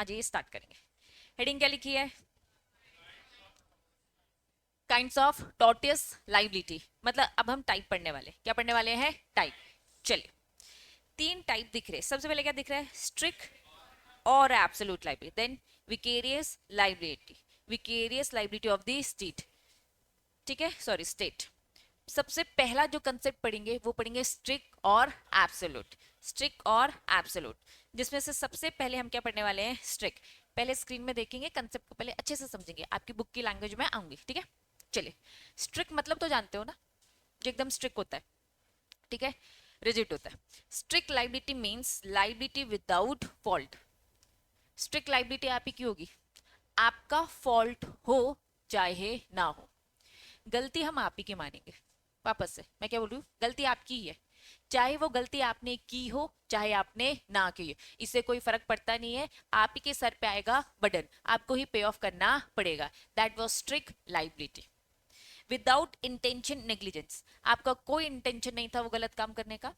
आज ये स्टार्ट करेंगे। हेडिंग क्या लिखी है? Kinds of tortious liability. मतलब अब हम टाइप पढ़ने वाले, क्या पढ़ने वाले हैं? टाइप। चलिए, तीन टाइप दिख रहे हैं। सबसे पहले क्या दिख रहा है? स्ट्रिक्ट और absolute liability, then vicarious liability, vicarious liability of the state. ठीक है, सॉरी, स्टेट। सबसे पहला जो कंसेप्ट पढ़ेंगे वो पढ़ेंगे स्ट्रिक्ट और एब्सोल्यूट। स्ट्रिक्ट और एब्सोल्यूट, जिसमें से सबसे पहले हम क्या पढ़ने वाले हैं? स्ट्रिक्ट। पहले स्क्रीन में देखेंगे, कंसेप्ट को पहले अच्छे से समझेंगे, आपकी बुक की लैंग्वेज में आऊंगी, ठीक है? चलिए, स्ट्रिक्ट मतलब तो जानते हो ना, जो एकदम स्ट्रिक्ट होता है, ठीक है, रिजिड होता है। Strict liability means liability without fault. Strict liability आप ही की होगी, आपका फॉल्ट हो चाहे ना हो, गलती हम आप ही की मानेंगे। वापस से मैं क्या बोल रही हूँ, गलती आपकी ही है, चाहे वो गलती आपने की हो चाहे आपने ना की हो, इससे कोई फर्क पड़ता नहीं है। आप ही के सर पे आएगा बर्डन, आपको ही पे ऑफ करना पड़ेगा। That was strict liability. Without intention negligence, आपका कोई इंटेंशन नहीं था वो गलत काम करने का,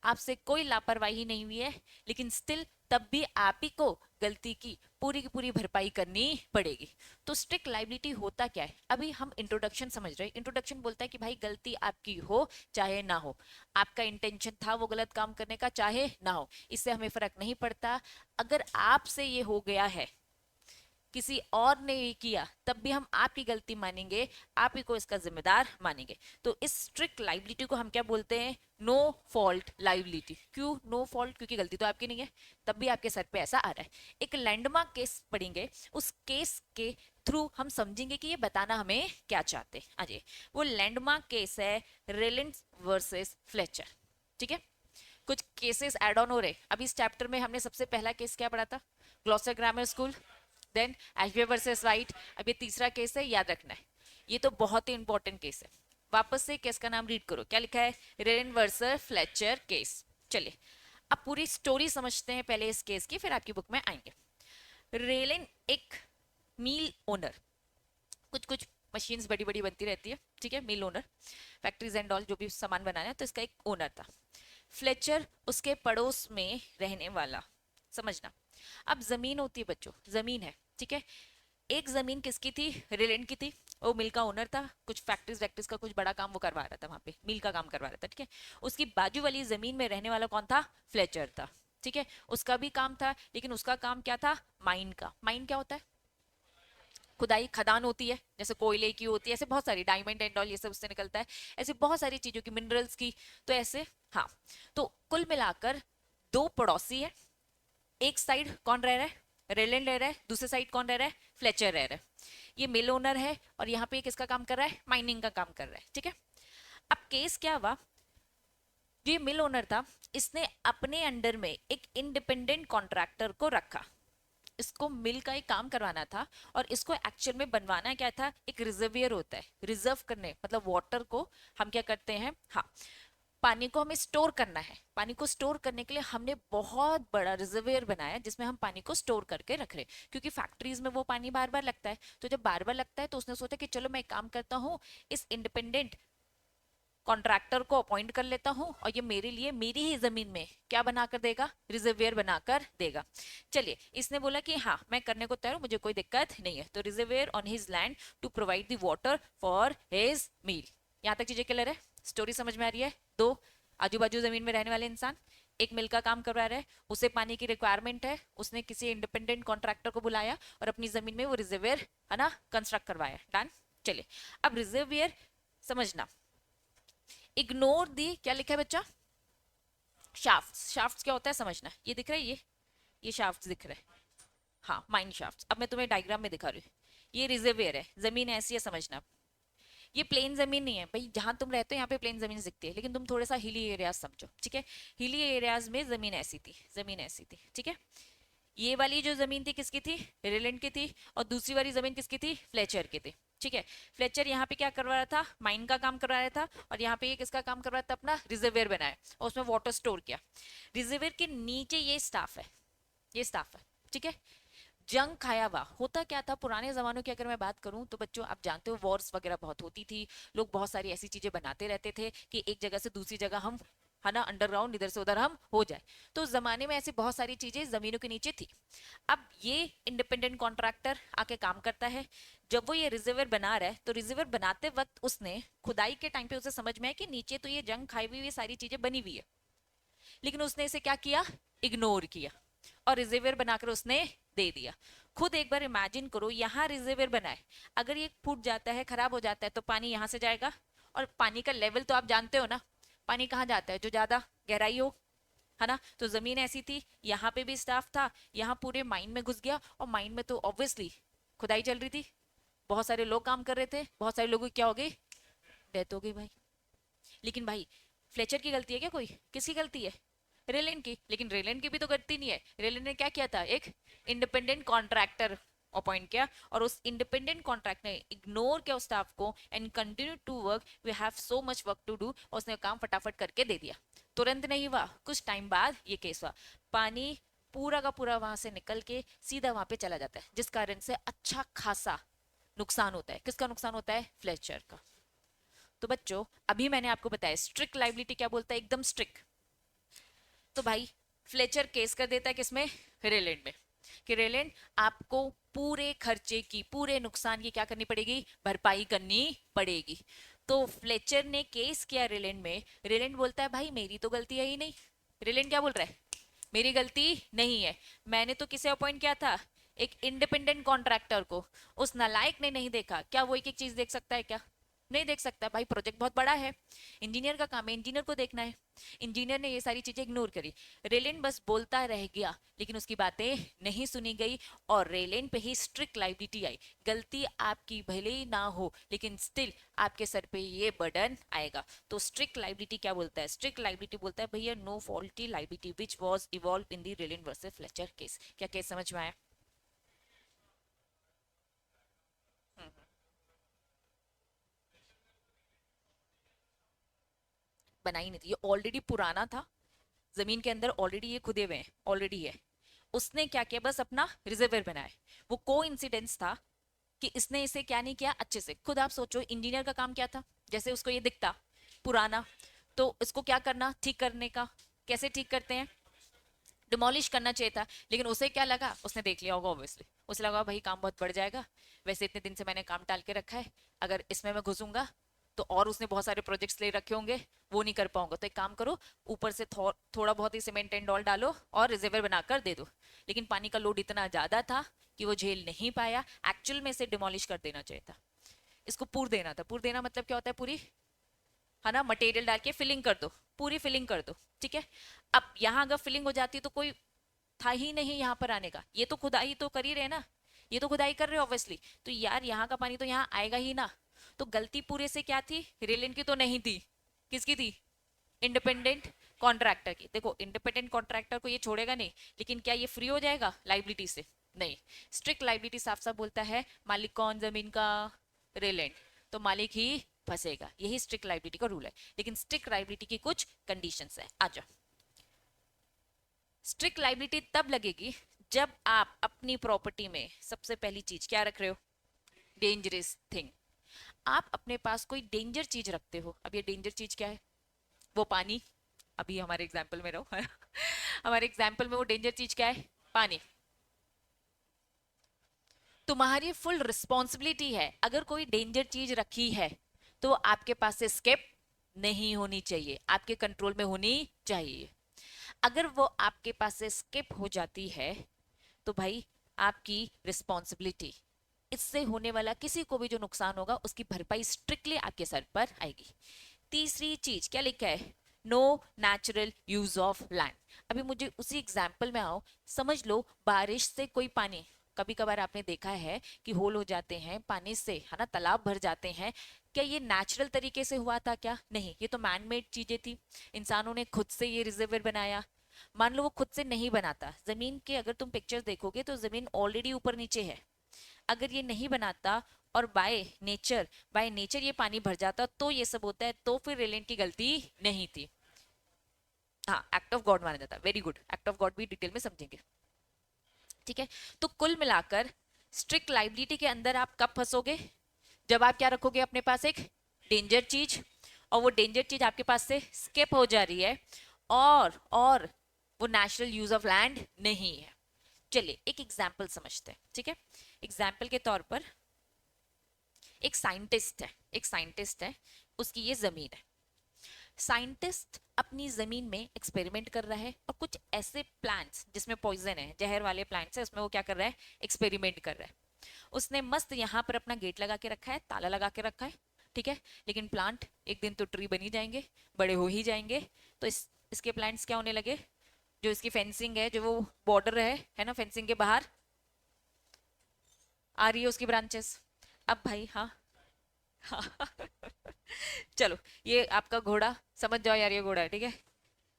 आपसे कोई लापरवाही नहीं हुई है, लेकिन स्टिल तब भी आप ही को गलती की पूरी भरपाई करनी पड़ेगी। तो स्ट्रिक्ट लाइबिलिटी होता क्या है? अभी हम इंट्रोडक्शन समझ रहे हैं। इंट्रोडक्शन बोलता है कि भाई गलती आपकी हो चाहे ना हो, आपका इंटेंशन था वो गलत काम करने का चाहे ना हो, इससे हमें फर्क नहीं पड़ता। अगर आपसे ये हो गया है, किसी और ने ये किया, तब भी हम आपकी गलती मानेंगे, आप ही को इसका जिम्मेदार मानेंगे। तो इस स्ट्रिक्ट लाइबिलिटी को हम क्या बोलते हैं? No fault liability. क्यों नो फॉल्ट? क्योंकि गलती तो आपकी नहीं है, तब भी आपके सर पे ऐसा आ रहा है। एक लैंडमार्क केस पढ़ेंगे, उस केस के थ्रू हम समझेंगे कि ये बताना हमें क्या चाहते हैं। अजय, वो लैंडमार्क केस है रेलिंस वर्सेस फ्लेचर। ठीक है, कुछ केसेस एड ऑन हो रहे। अभी इस चैप्टर में हमने सबसे पहला केस क्या पढ़ा था? Gloucester grammar school, then Ashby versus White. अब ये तीसरा केस है, याद रखना है, ये तो बहुत ही इंपॉर्टेंट केस है। वापस से केस का नाम रीड करो, क्या लिखा है? Rain versus Fletcher case. चलिए, अब पूरी स्टोरी समझते हैं पहले इस केस की, फिर आपकी बुक में आएंगे। रेलिन एक मील ओनर, कुछ कुछ मशीन्स बड़ी बड़ी बनती रहती है, ठीक है, मिल ओनर, फैक्ट्रीज एंड ऑल जो भी सामान बनाना है, तो इसका एक ओनर था। फ्लेचर उसके पड़ोस में रहने वाला। समझना, अब जमीन होती है बच्चों, जमीन है, ठीक है। एक जमीन किसकी थी? रिलेंट की थी। वो मिल का ओनर था, कुछ फैक्ट्रीज वैक्ट्रीज का कुछ बड़ा काम वो करवा रहा था, वहां पे मिल का काम करवा रहा था, ठीक है। उसकी बाजू वाली जमीन में रहने वाला कौन था? फ्लेचर था, ठीक है। उसका भी काम था, लेकिन उसका काम क्या था? माइन का। माइन क्या होता है? खुदाई, खदान होती है, जैसे कोयले की होती है, ऐसे बहुत सारी, डायमंड एंड ऑल ये सब उससे निकलता है, ऐसे बहुत सारी चीजों की, मिनरल्स की, तो ऐसे। हाँ, तो कुल मिलाकर दो पड़ोसी है। एक साइड कौन रह रहा है? रेलैंड रह रहा है, दूसरे साइड कौन रह रहा है? फ्लेचर रह रहा है। ये मिल ओनर है और यहाँ पे किसका काम कर रहा है? माइनिंग का काम कर रहा है, ठीक है। अब केस क्या हुआ? जो ये मिल ओनर था, इसने अपने अंडर में एक इंडिपेंडेंट कॉन्ट्रैक्टर को रखा। इसको मिल का एक काम करवाना था, और इसको एक्चुअल में बनवाना क्या था? एक रिजर्वियर होता है, रिजर्व करने मतलब वाटर को हम क्या करते हैं, हाँ, पानी को हमें स्टोर करना है। पानी को स्टोर करने के लिए हमने बहुत बड़ा रिजर्वियर बनाया, जिसमें हम पानी को स्टोर करके रख रहे हैं, क्योंकि फैक्ट्रीज में वो पानी बार बार लगता है। तो जब बार बार लगता है तो उसने सोचा कि चलो मैं एक काम करता हूँ, इस इंडिपेंडेंट कॉन्ट्रैक्टर को अपॉइंट कर लेता हूँ, और ये मेरे लिए मेरी ही जमीन में क्या बनाकर देगा? रिजर्वियर बनाकर देगा। चलिए, इसने बोला कि हाँ मैं करने को तैयार हूँ, मुझे कोई दिक्कत नहीं है। तो reservoir on his land to provide the water for his mill. यहाँ तक चीजें क्लियर है? स्टोरी समझ में आ रही है? दो आजू बाजू जमीन में रहने वाले इंसान, एक मिल का काम करवा रहा है, उसे पानी की रिक्वायरमेंट है, उसने किसी इंडिपेंडेंट कॉन्ट्रैक्टर को बुलाया और अपनी जमीन में वो रिजर्वियर है ना कंस्ट्रक्ट करवाया। डन। चलिए, अब रिजर्वियर समझना, इग्नोर दी, क्या लिखा है बच्चा? शाफ्ट। शाफ्ट क्या होता है समझना, ये दिख रहा है, ये शाफ्ट दिख रहा है, हाँ, माइन शाफ्ट। अब मैं तुम्हें डायग्राम में दिखा रही हूँ। ये रिजर्वियर है, जमीन ऐसी है, समझना। ये प्लेन जमीन नहीं है भाई, जहां तुम रहते हो यहाँ पे प्लेन जमीन दिखती है, लेकिन तुम थोड़ा सा हिली एरियाज समझो, ठीक है। हिली एरियाज में जमीन ऐसी थी, जमीन ऐसी थी, ठीक है। ये वाली जो जमीन थी किसकी थी? रिलेंट की थी। और दूसरी वाली जमीन किसकी थी? फ्लेचर की थी, ठीक है। फ्लेचर यहाँ पे क्या करवा रहा था? माइन का काम करवा रहा था, और यहाँ पे ये किसका काम करवा रहा था? अपना रिजर्वियर बनाया और उसमें वाटर स्टोर किया। रिजर्वियर के नीचे ये स्टाफ है, ये स्टाफ है, ठीक है। जंग खाया हुआ होता क्या था पुराने जमानों की, अगर मैं बात करूं तो बच्चों आप जानते हो वॉर्स वगैरह बहुत होती थी, लोग बहुत सारी ऐसी चीजें बनाते रहते थे कि एक जगह से दूसरी जगह हम है ना, अंडरग्राउंड इधर से उधर हम हो जाए। तो उस जमाने में ऐसी बहुत सारी चीजें जमीनों के नीचे थी। अब ये इंडिपेंडेंट कॉन्ट्रैक्टर आके काम करता है। जब वो ये रिजर्वर बना रहा है तो रिजर्वर बनाते वक्त उसने खुदाई के टाइम पे उसे समझ में आया कि नीचे तो ये जंग खाई हुई सारी चीजें बनी हुई है, लेकिन उसने इसे क्या किया, इग्नोर किया और रिजर्वर बनाकर उसने दे दिया। खुद एक बार इमेजिन करो, यहाँ रिजर्वर बनाए, अगर ये फूट जाता है, खराब हो जाता है, तो पानी यहाँ से जाएगा, और पानी का लेवल तो आप जानते हो ना, पानी कहाँ जाता है, जो ज्यादा गहराई हो, है ना। तो जमीन ऐसी थी, यहाँ पे भी स्टाफ था, यहाँ पूरे माइन में घुस गया, और माइन में तो ऑब्वियसली खुदाई चल रही थी, बहुत सारे लोग काम कर रहे थे, बहुत सारे लोगों की क्या हो गई, डेथ हो गई भाई। लेकिन भाई फ्लेचर की गलती है क्या, कोई किसकी गलती है, रेलैंड की। लेकिन रेलैंड की भी तो गलती नहीं है, रेलैंड ने क्या किया था, एक इंडिपेंडेंट कॉन्ट्रैक्टर अपॉइंट किया, और उस इंडिपेंडेंट कॉन्ट्रैक्ट ने इग्नोर किया उस स्टाफ को and continue to work, we have so much work to do, और उसने काम फटाफट करके दे दिया। तुरंत नहीं हुआ, कुछ टाइम बाद ये केस हुआ, पानी पूरा का पूरा वहां से निकल के सीधा वहां पे चला जाता है, जिस कारण से अच्छा खासा नुकसान होता है। किसका नुकसान होता है, फ्लेचर का। तो बच्चों अभी मैंने आपको बताया स्ट्रिक्ट लाइबिलिटी क्या बोलता है, एकदम स्ट्रिक्ट। तो भाई फ्लेचर केस कर देता है किसमें, रेलैंड में, कि रेलैंड आपको पूरे खर्चे की, पूरे नुकसान की क्या करनी पड़ेगी, भरपाई करनी पड़ेगी। तो फ्लेचर ने केस किया रेलैंड में, रेलैंड बोलता है भाई मेरी तो गलती है ही नहीं। रेलैंड क्या बोल रहा है, मेरी गलती नहीं है, मैंने तो किसे अपॉइंट किया था, एक इंडिपेंडेंट कॉन्ट्रैक्टर को। उस नालायक ने नहीं देखा, क्या वो एक एक चीज देख सकता है क्या, नहीं देख सकता भाई, प्रोजेक्ट बहुत बड़ा है, इंजीनियर का काम है, इंजीनियर को देखना है। इंजीनियर ने ये सारी चीजें इग्नोर करी, रेलेन बस बोलता रह गया, लेकिन उसकी बातें नहीं सुनी गई, और रेलेन पे ही स्ट्रिक्ट लाइबिलिटी आई। गलती आपकी भले ही ना हो, लेकिन स्टिल आपके सर पे ये बर्डन आएगा। तो स्ट्रिक्ट लाइबिलिटी क्या बोलता है, स्ट्रिक्ट लाइबिलिटी बोलता है भैया no faulty liability which was evolve in the Rylands versus Fletcher case. क्या केस समझ में आया। हम्म, बना ही नहीं थी, ये ऑलरेडी पुराना था, जमीन के अंदर ऑलरेडी ये खुदे हुए हैं, ऑलरेडी है। उसने क्या किया, बस अपना रिजर्वर बनाया। वो को इंसिडेंस था कि इसने इसे क्या नहीं किया अच्छे से। खुद आप सोचो इंजीनियर का काम क्या था, जैसे उसको ये दिखता पुराना, तो इसको क्या करना, ठीक करने का। कैसे ठीक करते हैं, डिमोलिश करना चाहिए था, लेकिन उसे क्या लगा, उसने देख लिया होगा ऑब्वियसली, उसे लगा भाई काम बहुत बढ़ जाएगा, वैसे इतने दिन से मैंने काम टाल के रखा है, अगर इसमें मैं घुसूंगा तो और उसने बहुत सारे प्रोजेक्ट्स ले रखे होंगे, वो नहीं कर पाऊंगा, तो एक काम करो ऊपर से थोड़ा बहुत ही सीमेंट एंड ऑल डालो और रिजर्वर बनाकर दे दो। लेकिन पानी का लोड इतना ज्यादा था कि वो झेल नहीं पाया, एक्चुअल में इसे डिमोलिश कर देना चाहिए था, इसको पूर देना था। पूर देना मतलब क्या होता है, पूरी, है ना, मटेरियल डाल के फिलिंग कर दो, पूरी फिलिंग कर दो, ठीक है। अब यहाँ अगर फिलिंग हो जाती तो कोई था ही नहीं यहाँ पर आने का, ये तो खुदाई तो कर ही रहे ना, ये तो खुदाई कर रहे हो ऑब्वियसली, तो यार यहाँ का पानी तो यहाँ आएगा ही ना। तो गलती पूरे से क्या थी, रेलिन की तो नहीं थी, किसकी थी, इंडिपेंडेंट कॉन्ट्रैक्टर की। देखो इंडिपेंडेंट कॉन्ट्रैक्टर को ये छोड़ेगा नहीं, लेकिन क्या ये फ्री हो जाएगा लाइबिलिटी से, नहीं। स्ट्रिक्ट लाइबिलिटी साफ साफ बोलता है मालिक कौन जमीन का, रेलेंट, तो मालिक ही फंसेगा, यही स्ट्रिक्ट लाइबिलिटी का रूल है। लेकिन स्ट्रिक्ट लाइबिलिटी की कुछ कंडीशंस है, आ जाओ। स्ट्रिक्ट लाइबिलिटी तब लगेगी जब आप अपनी प्रॉपर्टी में सबसे पहली चीज क्या रख रहे हो, डेंजरस थिंग। आप अपने पास कोई डेंजर चीज रखते हो, अब ये डेंजर चीज क्या है, वो पानी, अभी हमारे एग्जाम्पल में रहो हमारे एग्जाम्पल में वो डेंजर चीज क्या है, पानी। तुम्हारी फुल रिस्पॉन्सिबिलिटी है, अगर कोई डेंजर चीज रखी है तो आपके पास से स्केप नहीं होनी चाहिए, आपके कंट्रोल में होनी चाहिए। अगर वो आपके पास से स्किप हो जाती है तो भाई आपकी रिस्पॉन्सिबिलिटी, इससे होने वाला किसी को भी जो नुकसान होगा उसकी भरपाई स्ट्रिक्टली आपके सर पर आएगी। तीसरी चीज क्या लिखा है, no natural use of land. अभी मुझे उसी एग्जाम्पल में आओ, समझ लो बारिश से कोई पानी, कभी कभार आपने देखा है कि होल हो जाते हैं पानी से, है ना, तालाब भर जाते हैं, क्या ये नेचुरल तरीके से हुआ था, क्या नहीं, ये तो मैन मेड चीजें थी, इंसानों ने खुद से ये रिजर्वर बनाया। मान लो वो खुद से नहीं बनाता, जमीन के अगर तुम पिक्चर्स देखोगे तो जमीन ऑलरेडी ऊपर नीचे है, अगर ये नहीं बनाता और बाय नेचर ये पानी भर जाता तो ये सब होता है, तो फिर रेलेंट की गलती नहीं थी, हाँ एक्ट ऑफ गॉड माना जाता। Very good, act of God भी डिटेल में समझेंगे, ठीक है। तो कुल मिलाकर स्ट्रिक्ट लाइबिलिटी के अंदर आप कब फंसोगे, जब आप क्या रखोगे अपने पास, एक डेंजर चीज, और वो डेंजर चीज आपके पास से स्किप हो जा रही है, और वो नेचुरल यूज ऑफ लैंड नहीं है। चलिए एक एग्जाम्पल समझते हैं, ठीक है। एग्जाम्पल के तौर पर एक साइंटिस्ट है, उसकी ये जमीन है। साइंटिस्ट अपनी जमीन में एक्सपेरिमेंट कर रहा है और कुछ ऐसे प्लांट्स जिसमें पॉइजन है, जहर वाले प्लांट्स है, उसमें वो क्या कर रहा है, एक्सपेरिमेंट कर रहा है। उसने मस्त यहाँ पर अपना गेट लगा के रखा है, ताला लगा के रखा है, ठीक है। लेकिन प्लांट एक दिन तो ट्री बन ही जाएंगे, बड़े हो ही जाएंगे। तो इसके प्लांट्स क्या होने लगे, जो इसकी फेंसिंग है, जो वो बॉर्डर है ना, फेंसिंग के बाहर आ रही है उसकी ब्रांचेस। अब भाई हाँ, हाँ चलो, ये आपका घोड़ा समझ जाओ यार, ये घोड़ा है, ठीक है।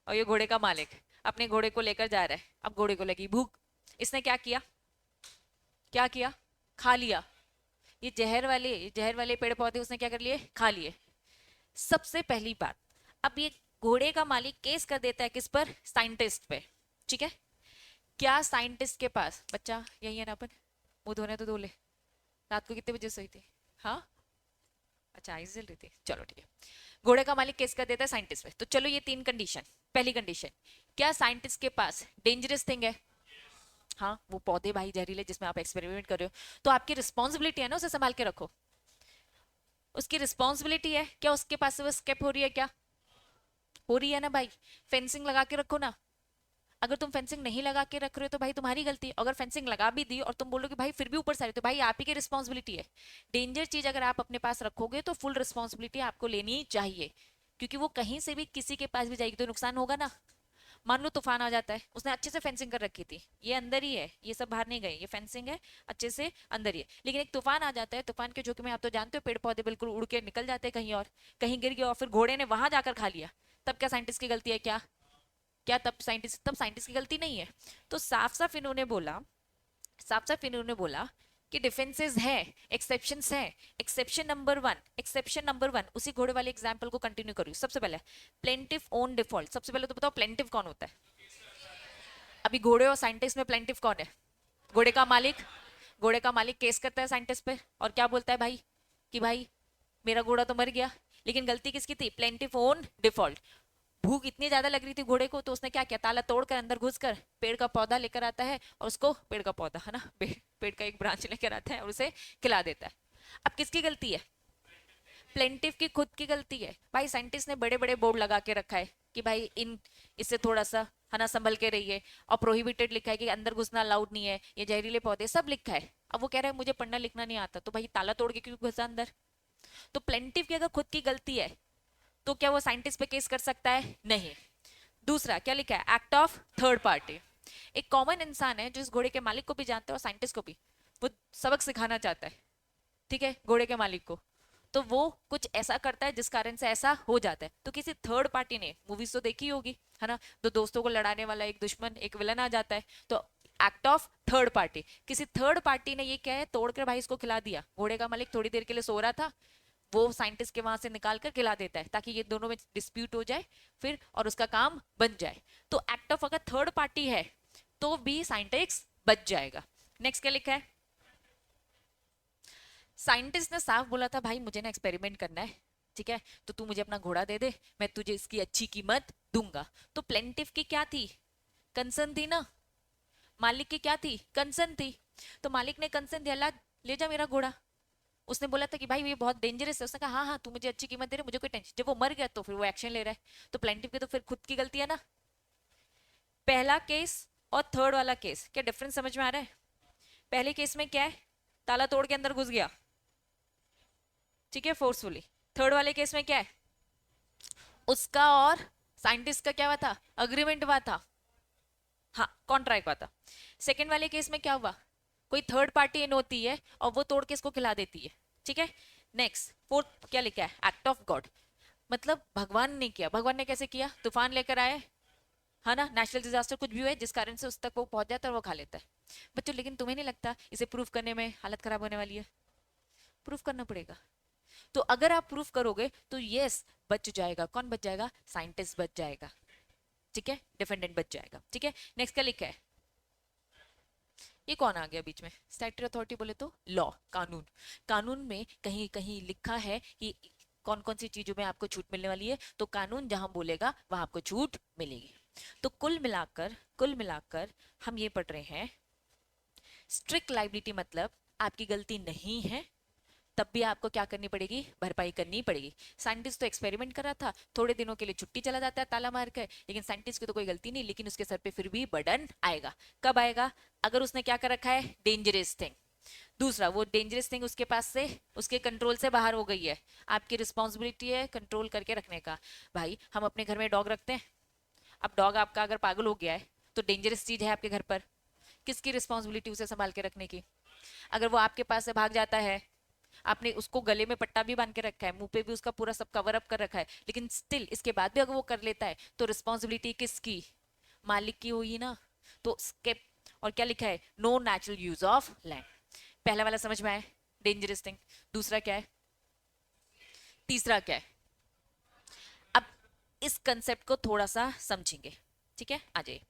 और ये घोड़े का मालिक अपने घोड़े को लेकर जा रहा है। अब घोड़े को लगी भूख, इसने क्या किया, क्या किया, खा लिया। ये जहर वाले पेड़ पौधे उसने क्या कर लिए, खा लिए। सबसे पहली बात, अब ये घोड़े का मालिक केस कर देता है किस पर, साइंटिस्ट पे, ठीक है। क्या साइंटिस्ट के पास, बच्चा यही है ना अपन, मुंह धोने तो धो ले, रात को कितने बजे सोई थी, हाँ अच्छा आइस जल रही थी, चलो ठीक है। घोड़े का मालिक केस कर देता है साइंटिस्ट पे। तो चलो ये तीन कंडीशन। पहली कंडीशन, क्या साइंटिस्ट के पास डेंजरस थिंग है, हाँ वो पौधे भाई जहरीले जिसमें आप एक्सपेरिमेंट कर रहे हो, तो आपकी रिस्पॉन्सिबिलिटी है ना उसे संभाल के रखो। उसकी रिस्पॉन्सिबिलिटी है, क्या उसके पास से वो स्केप हो रही है, क्या हो रही है ना भाई। फेंसिंग लगा के रखो ना। अगर तुम फेंसिंग नहीं लगा के रख रहे हो तो भाई तुम्हारी गलती है। अगर फेंसिंग लगा भी दी और तुम बोलोगे भाई फिर भी ऊपर से आ रही, तो भाई आप ही की रिस्पॉन्सिबिलिटी है। डेंजर चीज अगर आप अपने पास रखोगे तो फुल रिस्पॉन्सिबिलिटी आपको लेनी चाहिए, क्योंकि वो कहीं से भी किसी के पास भी जाएगी तो नुकसान होगा ना। मान लो तूफान आ जाता है, उसने अच्छे से फेंसिंग कर रखी थी, ये अंदर ही है, ये सब बाहर नहीं गए, ये फेंसिंग है अच्छे से अंदर ही है। लेकिन एक तूफान आ जाता है, तूफान के जोखिम में आप तो जानते हो पेड़ पौधे बिल्कुल उड़ के निकल जाते हैं कहीं और, कहीं गिर गया और फिर घोड़े ने वहां जाकर खा लिया। तब क्या साइंटिस्ट की गलती है, क्या क्या तब साइंटिस्ट की गलती नहीं है। तो साफ साफ इन्होंने बोला कि डिफेंसेस है, एक्सेप्शंस है। एक्सेप्शन नंबर वन उसी घोड़े वाले एग्जांपल को कंटिन्यू करूँ। सबसे पहले प्लेंटिफ ओन डिफॉल्ट। सबसे पहले तो बताओ प्लेंटिफ कौन होता है। अभी घोड़े और साइंटिस्ट में प्लेंटिफ कौन है, घोड़े का मालिक। घोड़े का मालिक केस करता है साइंटिस्ट पे और क्या बोलता है भाई, कि भाई मेरा घोड़ा तो मर गया। लेकिन गलती किसकी थी, प्लेंटिफ ओन डिफॉल्ट। भूख इतनी ज्यादा लग रही थी घोड़े को, तो उसने क्या किया, ताला तोड़कर अंदर घुसकर पेड़ का पौधा लेकर आता है और उसको, पेड़ का पौधा है ना, पेड़ का एक ब्रांच लेकर आता है और उसे खिला देता है। अब किसकी गलती है, प्लेंटिफ की खुद की गलती है। भाई साइंटिस्ट ने बड़े बड़े बोर्ड लगा के रखा है कि भाई इससे थोड़ा सा है ना संभल के रहिए, और प्रोहिबिटेड लिखा है कि अंदर घुसना अलाउड नहीं है, ये जहरीले पौधे सब लिखा है। अब वो कह रहा है मुझे पढ़ना लिखना नहीं आता, तो भाई ताला तोड़ के क्यों घुसा अंदर। तो प्लेंटिफ की अगर खुद की गलती है तो क्या वो साइंटिस्ट पे केस कर सकता है, नहीं। दूसरा क्या लिखा है, एक्ट ऑफ थर्ड पार्टी। एक कॉमन इंसान है जो इस घोड़े के मालिक को भी जानता है और साइंटिस्ट को भी, वो सबक सिखाना चाहता है, ठीक है, घोड़े के मालिक को। तो वो कुछ ऐसा करता है जिस कारण से ऐसा हो जाता है। तो किसी थर्ड पार्टी ने, मूवीज तो देखी होगी है ना, तो दोस्तों को लड़ाने वाला एक दुश्मन एक विलन आ जाता है, तो एक्ट ऑफ थर्ड पार्टी। किसी थर्ड पार्टी ने ये क्या है, तोड़कर भाई इसको खिला दिया। घोड़े का मालिक थोड़ी देर के लिए सो रहा था, वो साइंटिस्ट के वहां से निकाल कर खिला देता है ताकि ये दोनों में डिस्प्यूट हो जाए फिर, और उसका काम बन जाए। तो एक्ट ऑफ अगर थर्ड पार्टी है तो भी साइंटिस्ट बच जाएगा। नेक्स्ट क्या लिखा है, साइंटिस्ट ने साफ बोला था भाई मुझे ना एक्सपेरिमेंट करना है, ठीक है, तो तू मुझे अपना घोड़ा दे दे, मैं तुझे इसकी अच्छी कीमत दूंगा। तो प्लेंटिफ की क्या थी, कंसर्न थी ना, मालिक की क्या थी, कंसर्न थी। तो मालिक ने कंसर्न दिया, ला ले जा मेरा घोड़ा। उसने बोला था कि भाई ये बहुत डेंजरस है, उसने कहा हाँ हाँ तू मुझे अच्छी कीमत दे रहा है, मुझे कोई टेंशन। जब वो मर गया तो फिर वो एक्शन ले रहा है, तो प्लेंटिफ की तो फिर खुद की गलती है ना। पहला केस और थर्ड वाला केस क्या डिफरेंस समझ में आ रहा है। पहले केस में क्या है, ताला तोड़ के अंदर घुस गया, ठीक है, फोर्सफुली। थर्ड वाले केस में क्या है, उसका और साइंटिस्ट का क्या हुआ था, अग्रीमेंट हुआ था, हाँ कॉन्ट्रैक्ट हुआ था। सेकेंड वाले केस में क्या हुआ, कोई थर्ड पार्टी इन होती है और वो तोड़ के इसको खिला देती है, ठीक है। नेक्स्ट फोर्थ क्या लिखा है, एक्ट ऑफ गॉड। मतलब भगवान ने किया, भगवान ने कैसे किया, तूफान लेकर आए है ना, नेचुरल डिजास्टर कुछ भी हुआ है जिस कारण से उस तक वो पहुंच जाता है और वो खा लेता है। बच्चों लेकिन तुम्हें नहीं लगता इसे प्रूफ करने में हालत खराब होने वाली है, प्रूफ करना पड़ेगा। तो अगर आप प्रूफ करोगे तो यस बच जाएगा, कौन बच जाएगा, साइंटिस्ट बच जाएगा, ठीक है, डिफेंडेंट बच जाएगा, ठीक है। नेक्स्ट क्या लिखा है, ये कौन आ गया बीच में, स्टैट्यूटरी अथॉरिटी बोले तो लॉ, कानून। कानून में कहीं कहीं लिखा है कि कौन कौन सी चीजों में आपको छूट मिलने वाली है, तो कानून जहां बोलेगा वहां आपको छूट मिलेगी। तो कुल मिलाकर हम ये पढ़ रहे हैं, स्ट्रिक्ट लाइबिलिटी मतलब आपकी गलती नहीं है तब भी आपको क्या करनी पड़ेगी, भरपाई करनी पड़ेगी। साइंटिस्ट तो एक्सपेरिमेंट कर रहा था, थोड़े दिनों के लिए छुट्टी चला जाता है ताला मार कर, लेकिन साइंटिस्ट की तो कोई गलती नहीं, लेकिन उसके सर पे फिर भी बर्डन आएगा। कब आएगा, अगर उसने क्या कर रखा है, डेंजरस थिंग। दूसरा, वो डेंजरस थिंग उसके पास से, उसके कंट्रोल से बाहर हो गई है, आपकी रिस्पॉन्सिबिलिटी है कंट्रोल करके रखने का। भाई हम अपने घर में डॉग रखते हैं, अब डॉग आपका अगर पागल हो गया है तो डेंजरस चीज है आपके घर पर, किसकी रिस्पॉन्सिबिलिटी उसे संभाल के रखने की। अगर वो आपके पास से भाग जाता है, आपने उसको गले में पट्टा भी बांध के रखा है, मुंह पे भी उसका पूरा सब कवर अप कर रखा है, लेकिन स्टिल इसके बाद भी अगर वो कर लेता है तो रिस्पॉन्सिबिलिटी किसकी, मालिक की हुई ना। तो स्केप, और क्या लिखा है, no natural use of land. पहला वाला समझ में आया, डेंजरस थिंग। दूसरा क्या है, तीसरा क्या है, अब इस कंसेप्ट को थोड़ा सा समझेंगे, ठीक है। आ जाइए,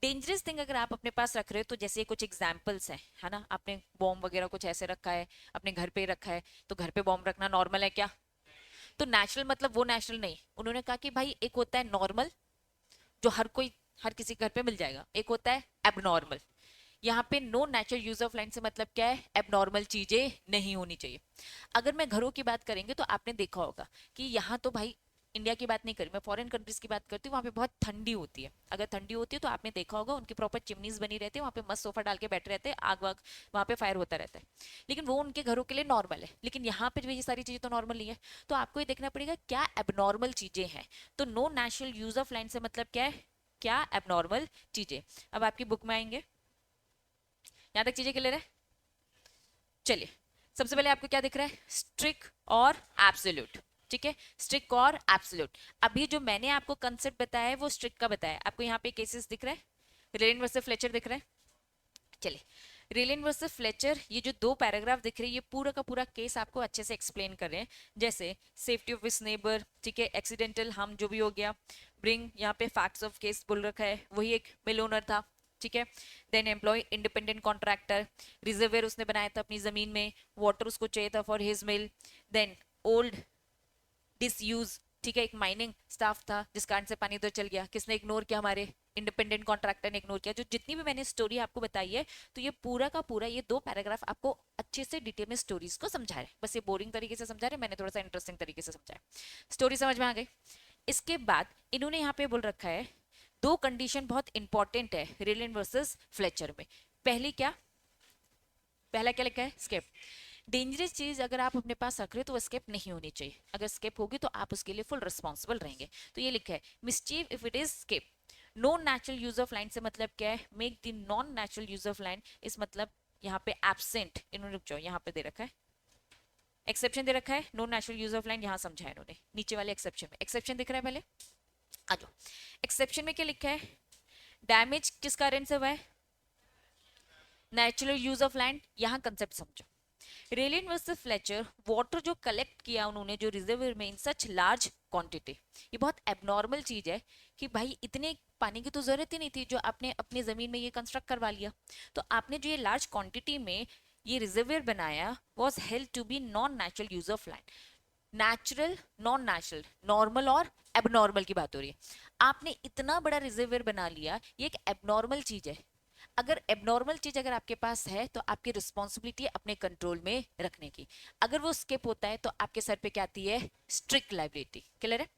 डेंजरस थिंग अगर आप अपने पास रख रहे हो तो जैसे कुछ एग्जांपल्स हैं, है ना, आपने बॉम्ब वगैरह कुछ ऐसे रखा है, अपने घर पे रखा है, तो घर पे बॉम्ब रखना नॉर्मल है क्या, तो नेचुरल मतलब वो नेचुरल नहीं। उन्होंने कहा कि भाई एक होता है नॉर्मल, जो हर किसी घर पे मिल जाएगा, एक होता है एबनॉर्मल। यहाँ पे no natural use of land से मतलब क्या है, एबनॉर्मल चीजें नहीं होनी चाहिए। अगर मैं घरों की बात करेंगे तो आपने देखा होगा कि यहाँ तो भाई, इंडिया की बात नहीं करी मैं, फॉरेन कंट्रीज की बात करती हूँ, वहाँ पे बहुत ठंडी होती है। अगर ठंडी होती है तो आपने देखा होगा उनकी प्रॉपर चिमनीज बनी रहती है, वहाँ पे मस्त सोफा डाल के बैठे रहते हैं, आग वाग वहाँ पे फायर होता रहता है, लेकिन वो उनके घरों के लिए नॉर्मल है। लेकिन यहाँ पे भी ये सारी चीजें तो नॉर्मल नहीं है, तो आपको ये देखना पड़ेगा क्या एबनॉर्मल चीजें हैं। तो no natural use of land से मतलब क्या है, क्या एबनॉर्मल चीजें। अब आपकी बुक में आएंगे, यहाँ तक चीजें क्लियर है। चलिए, सबसे पहले आपको क्या दिख रहा है, स्ट्रिक और एब्सोल्यूट, ठीक है, स्ट्रिक और एब्सोल्यूट। अभी जो मैंने आपको कंसेप्ट बताया है वो स्ट्रिक का बताया, आपको यहाँ पे केसेस दिख रहा है, रेलिन वर्सेस फ्लेचर दिख रहा है। चलिए, रेलिन वर्सेस फ्लेचर, ये जो दो पैराग्राफ दिख रहे हैं ये पूरा का पूरा केस आपको अच्छे से एक्सप्लेन कर रहे हैं। जैसे सेफ्टी ऑफ हिज नेबर, ठीक है, एक्सीडेंटल हार्म जो भी हो गया, ब्रिंग, यहाँ पे फैक्ट्स ऑफ केस बोल रखा है, वही एक मिल ओनर था, ठीक है। Then employ independent contractor, reservoir उसने बनाया था अपनी जमीन में, वाटर उसको चाहिए था for his mill. Then old disuse, ठीक है, एक माइनिंग स्टाफ था जिस कारण से पानी उधर चल गया, किसने इग्नोर किया, हमारे इंडिपेंडेंट कॉन्ट्रैक्टर ने इग्नोर किया। जो जितनी भी मैंने स्टोरी आपको बताई है, तो ये पूरा का पूरा ये दो पैराग्राफ आपको अच्छे से डिटेल में स्टोरीज को समझा रहे हैं। बस ये बोरिंग तरीके से समझा रहे, मैंने थोड़ा सा इंटरेस्टिंग तरीके से समझाया, स्टोरी समझ में आ गई। इसके बाद इन्होंने यहाँ पे बोल रखा है, दो कंडीशन बहुत इंपॉर्टेंट है रेलिन वर्सेस फ्लेचर में। पहली क्या, पहला क्या लिखा है, स्केप। डेंजरस चीज अगर आप अपने पास रख रहे हो तो वो स्केप नहीं होनी चाहिए, अगर स्केप होगी तो आप उसके लिए फुल रिस्पॉन्सिबल रहेंगे। तो ये लिखा है, mischief if it is escape. No natural use of land से मतलब क्या है, make the non natural use of land, इस मतलब यहाँ पे एब्सेंट, इन्होंने रुक जाओ, यहाँ पे दे रखा है एक्सेप्शन दे रखा है, no natural use of land यहाँ समझा है इन्होंने, नीचे वाले एक्सेप्शन में एक्सेप्शन दिख रहा है, पहले आ जाओ। एक्सेप्शन में क्या लिखा है, डैमेज किस कारण से हुआ है, नेचुरल यूज ऑफ लैंड, यहाँ कंसेप्ट समझो। रेलिन वर्सेस फ्लेचर, वाटर जो कलेक्ट किया उन्होंने जो रिजर्वर में इन सच लार्ज क्वांटिटी, ये बहुत एबनॉर्मल चीज है कि भाई इतने पानी की तो जरूरत ही नहीं थी जो आपने अपनी जमीन में ये कंस्ट्रक्ट करवा लिया। तो आपने जो ये लार्ज क्वांटिटी में ये रिजर्वर बनाया was held to be non natural use of land. Natural, non natural, normal और एबनॉर्मल की बात हो रही है। आपने इतना बड़ा रिजर्वर बना लिया, ये एक एबनॉर्मल चीज है। अगर एबनॉर्मल चीज अगर आपके पास है तो आपकी रिस्पॉन्सिबिलिटी है अपने कंट्रोल में रखने की। अगर वो स्किप होता है तो आपके सर पे क्या आती है, स्ट्रिक्ट लाइबिलिटी। क्लियर है,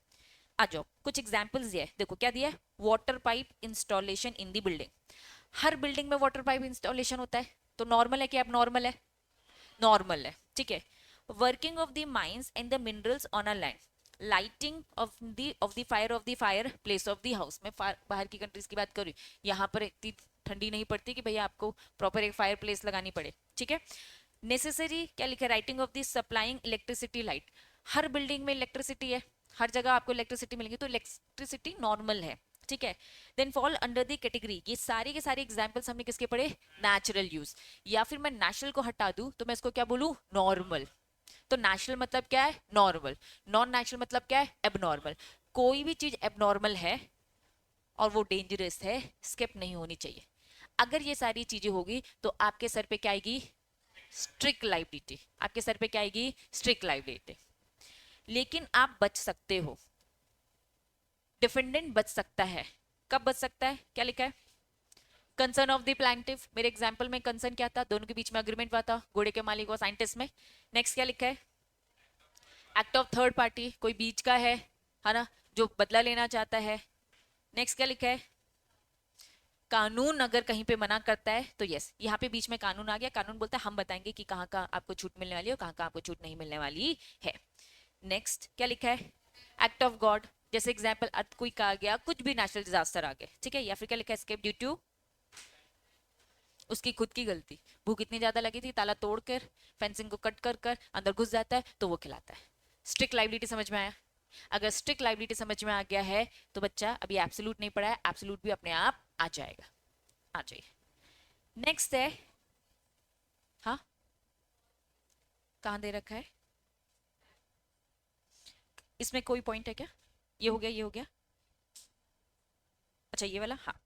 आ जाओ, कुछ एग्जांपल्स दिया है, देखो क्या दिया है, वाटर पाइप इंस्टॉलेशन इन दी बिल्डिंग। हर बिल्डिंग में वाटर पाइप इंस्टॉलेशन होता है, तो नॉर्मल है कि एबनॉर्मल है, नॉर्मल है, ठीक है। Working of the mines and the minerals on a land, lighting of the fire of the fire place of the house. मैं बाहर की कंट्रीज की बात करूँ, यहाँ पर इतनी ठंडी नहीं पड़ती कि भैया आपको प्रॉपर एक फायर प्लेस लगानी पड़े, ठीक है। नेसेसरी क्या लिखा है, writing of the supplying electricity light. Her building में इलेक्ट्रिसिटी है, हर जगह आपको इलेक्ट्रिसिटी मिलेगी, तो इलेक्ट्रिसिटी नॉर्मल है, ठीक है। Then fall under the category, ये सारे के सारे एग्जांपल्स हमने किसके पढ़े, नेचुरल यूज। या फिर मैं नेचुरल को हटा दूं तो मैं इसको क्या बोलूं, नॉर्मल। तो नेचुरल मतलब क्या है, नॉर्मल, नॉन नेचुरल मतलब क्या है, एबनॉर्मल। कोई भी चीज एबनॉर्मल है और वो डेंजरस है, स्किप नहीं होनी चाहिए। अगर ये सारी चीजें होगी तो आपके सर पे क्या आएगी, स्ट्रिक्ट लाइबिलिटी। आपके सर पे क्या आएगी, स्ट्रिक्ट लाइबिलिटी। लेकिन आप बच सकते हो, डिफेंडेंट बच सकता है। कब बच सकता है, क्या लिखा है, कंसर्न ऑफ द प्लांटिव, मेरे एग्जांपल में कंसर्न क्या था, दोनों के बीच में अग्रीमेंट हुआ था, घोड़े के मालिक और साइंटिस्ट में। नेक्स्ट क्या लिखा है, एक्ट ऑफ थर्ड पार्टी, कोई बीच का है ना, जो बदला लेना चाहता है। नेक्स्ट क्या लिखा है, कानून अगर कहीं पे मना करता है तो यस, यहाँ पे बीच में कानून आ गया, कानून बोलता है हम बताएंगे कि कहाँ कहाँ आपको छूट मिलने वाली है और कहाँ कहाँ आपको छूट नहीं मिलने वाली है। नेक्स्ट क्या लिखा है, एक्ट ऑफ गॉड, जैसे एग्जाम्पल अर्थक्वेक आ गया, कुछ भी नेचुरल डिजास्टर आ गए, ठीक है, या फिर क्या लिखा है, एस्केप ड्यू टू उसकी खुद की गलती, भूख इतनी ज्यादा लगी थी, ताला तोड़कर फेंसिंग को कट कर कर अंदर घुस जाता है तो वो खिलाता है। स्ट्रिक्ट लाइबिलिटी समझ में आया, अगर स्ट्रिक्ट लाइबिलिटी समझ में आ गया है तो बच्चा अभी एब्सोल्यूट नहीं पढ़ा है, एब्सोल्यूट भी अपने आप आ जाएगा, आ जाइए। नेक्स्ट है, हाँ कहाँ दे रखा है, इसमें कोई पॉइंट है क्या, ये हो गया, ये हो गया, अच्छा ये वाला, हाँ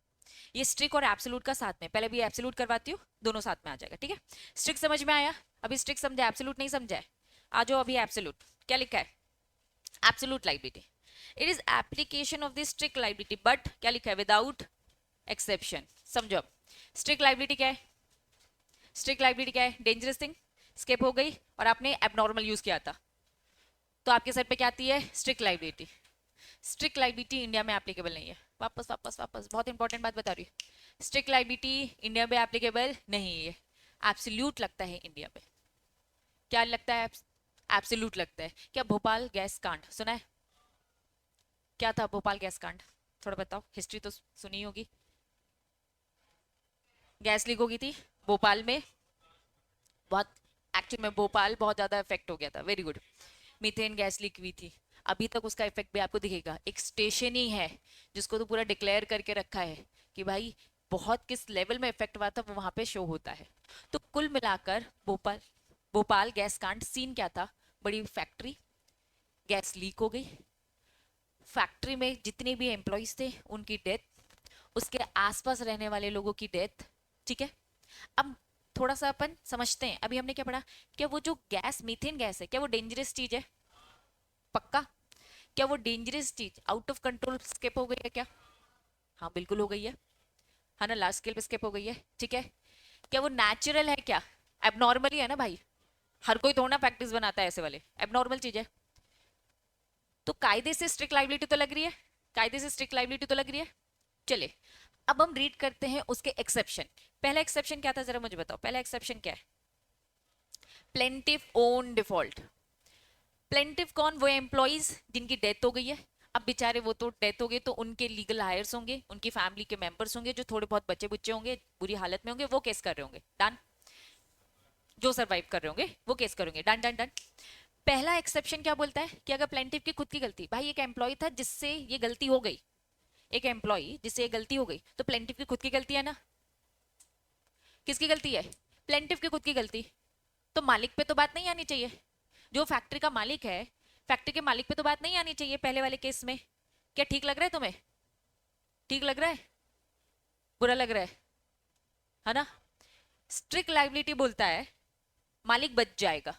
ये स्ट्रिक और एब्सोल्यूट का साथ में, पहले भी एब्सोल्यूट करवाती हूँ, दोनों साथ में आ जाएगा, ठीक है। स्ट्रिक समझ में आया, अभी स्ट्रिक समझा, एब्सोल्यूट नहीं समझा है, आ जाओ अभी एब्सोल्यूट, क्या लिखा है, absolute liability, it is application of the strict liability but क्या लिखा है, विदाउट एक्सेप्शन। समझो, स्ट्रिक्ट लाइबिलिटी क्या है, स्ट्रिक्ट लाइबिलिटी क्या है, डेंजरस थिंग स्केप हो गई और आपने एबनॉर्मल यूज किया था तो आपके सर पे क्या आती है, strict liability. Strict liability India में एप्लीकेबल नहीं है, वापस वापस वापस, बहुत इंपॉर्टेंट बात बता रही हूँ, स्ट्रिक्ट लाइबिलिटी इंडिया में एप्लीकेबल नहीं है, एब्सोल्यूट लगता है इंडिया में। क्या लगता है, एब्सोल्यूट लगता है। क्या भोपाल गैस कांड सुना है, क्या था भोपाल गैस कांड, थोड़ा बताओ, हिस्ट्री तो सुनी होगी, गैस लीक हो गई थी भोपाल में, बहुत, एक्चुअल में भोपाल बहुत ज्यादा इफेक्ट हो गया था, very good, methane gas leak हुई थी, अभी तक उसका इफेक्ट भी आपको दिखेगा, एक स्टेशन ही है जिसको तो पूरा डिक्लेयर करके रखा है कि भाई बहुत किस लेवल में इफेक्ट हुआ था वो वहां पे शो होता है। तो कुल मिलाकर भोपाल, भोपाल गैस कांड सीन क्या था, बड़ी फैक्ट्री, गैस लीक हो गई, फैक्ट्री में जितने भी एम्प्लॉयज थे उनकी डेथ, उसके आसपास रहने वाले लोगों की डेथ, ठीक है। अब थोड़ा सा अपन समझते हैं, अभी हमने क्या पढ़ा, क्या वो जो गैस मीथेन गैस है क्या वो डेंजरस चीज है, पक्का, क्या वो डेंजरस चीज आउट ऑफ कंट्रोल स्केप हो गई है क्या, हाँ बिल्कुल हो गई है ना, लार्ज स्केल पे स्केप हो गई है, ठीक है। क्या वो नेचुरल है क्या, एबनॉर्मल ही है ना भाई, हर कोई थोड़ा ना प्रैक्टिस बनाता है ऐसे वाले, एबनॉर्मल चीज है, तो कायदे से स्ट्रिक्ट लाइबिलिटी तो लग रही है, कायदे से स्ट्रिक्ट लाइबिलिटी तो लग रही है। चलिए अब हम रीड करते हैं उसके एक्सेप्शन, पहला एक्सेप्शन क्या था जरा मुझे बताओ, पहला एक्सेप्शन क्या है, प्लेंटिफ ओन डिफॉल्ट, प्लेंटिफ कौन, वो एम्प्लॉइज जिनकी डेथ हो गई है, अब बेचारे वो तो डेथ हो गई तो उनके लीगल हायर्स होंगे, उनकी फैमिली के मेंबर्स होंगे जो थोड़े बहुत बच्चे बुच्चे होंगे बुरी हालत में होंगे, वो केस कर रहे होंगे, डन, जो सर्वाइव कर रहे होंगे वो केस करेंगे, डन डन डन। पहला एक्सेप्शन क्या बोलता है कि अगर प्लेंटिफ की खुद की गलती, भाई एक एम्प्लॉय था जिससे ये गलती हो गई, एक एम्प्लॉय जिससे ये गलती हो गई तो प्लेंटिफ की खुद की गलती है ना, किसकी गलती है, प्लेंटिफ की खुद की गलती, तो मालिक पे तो बात नहीं आनी चाहिए, जो फैक्ट्री का मालिक है, फैक्ट्री के मालिक पे तो बात नहीं आनी चाहिए पहले वाले केस में। क्या ठीक लग रहा है तुम्हें, ठीक लग रहा है, बुरा लग रहा है ना। स्ट्रिक्ट लाइबिलिटी बोलता है मालिक बच जाएगा,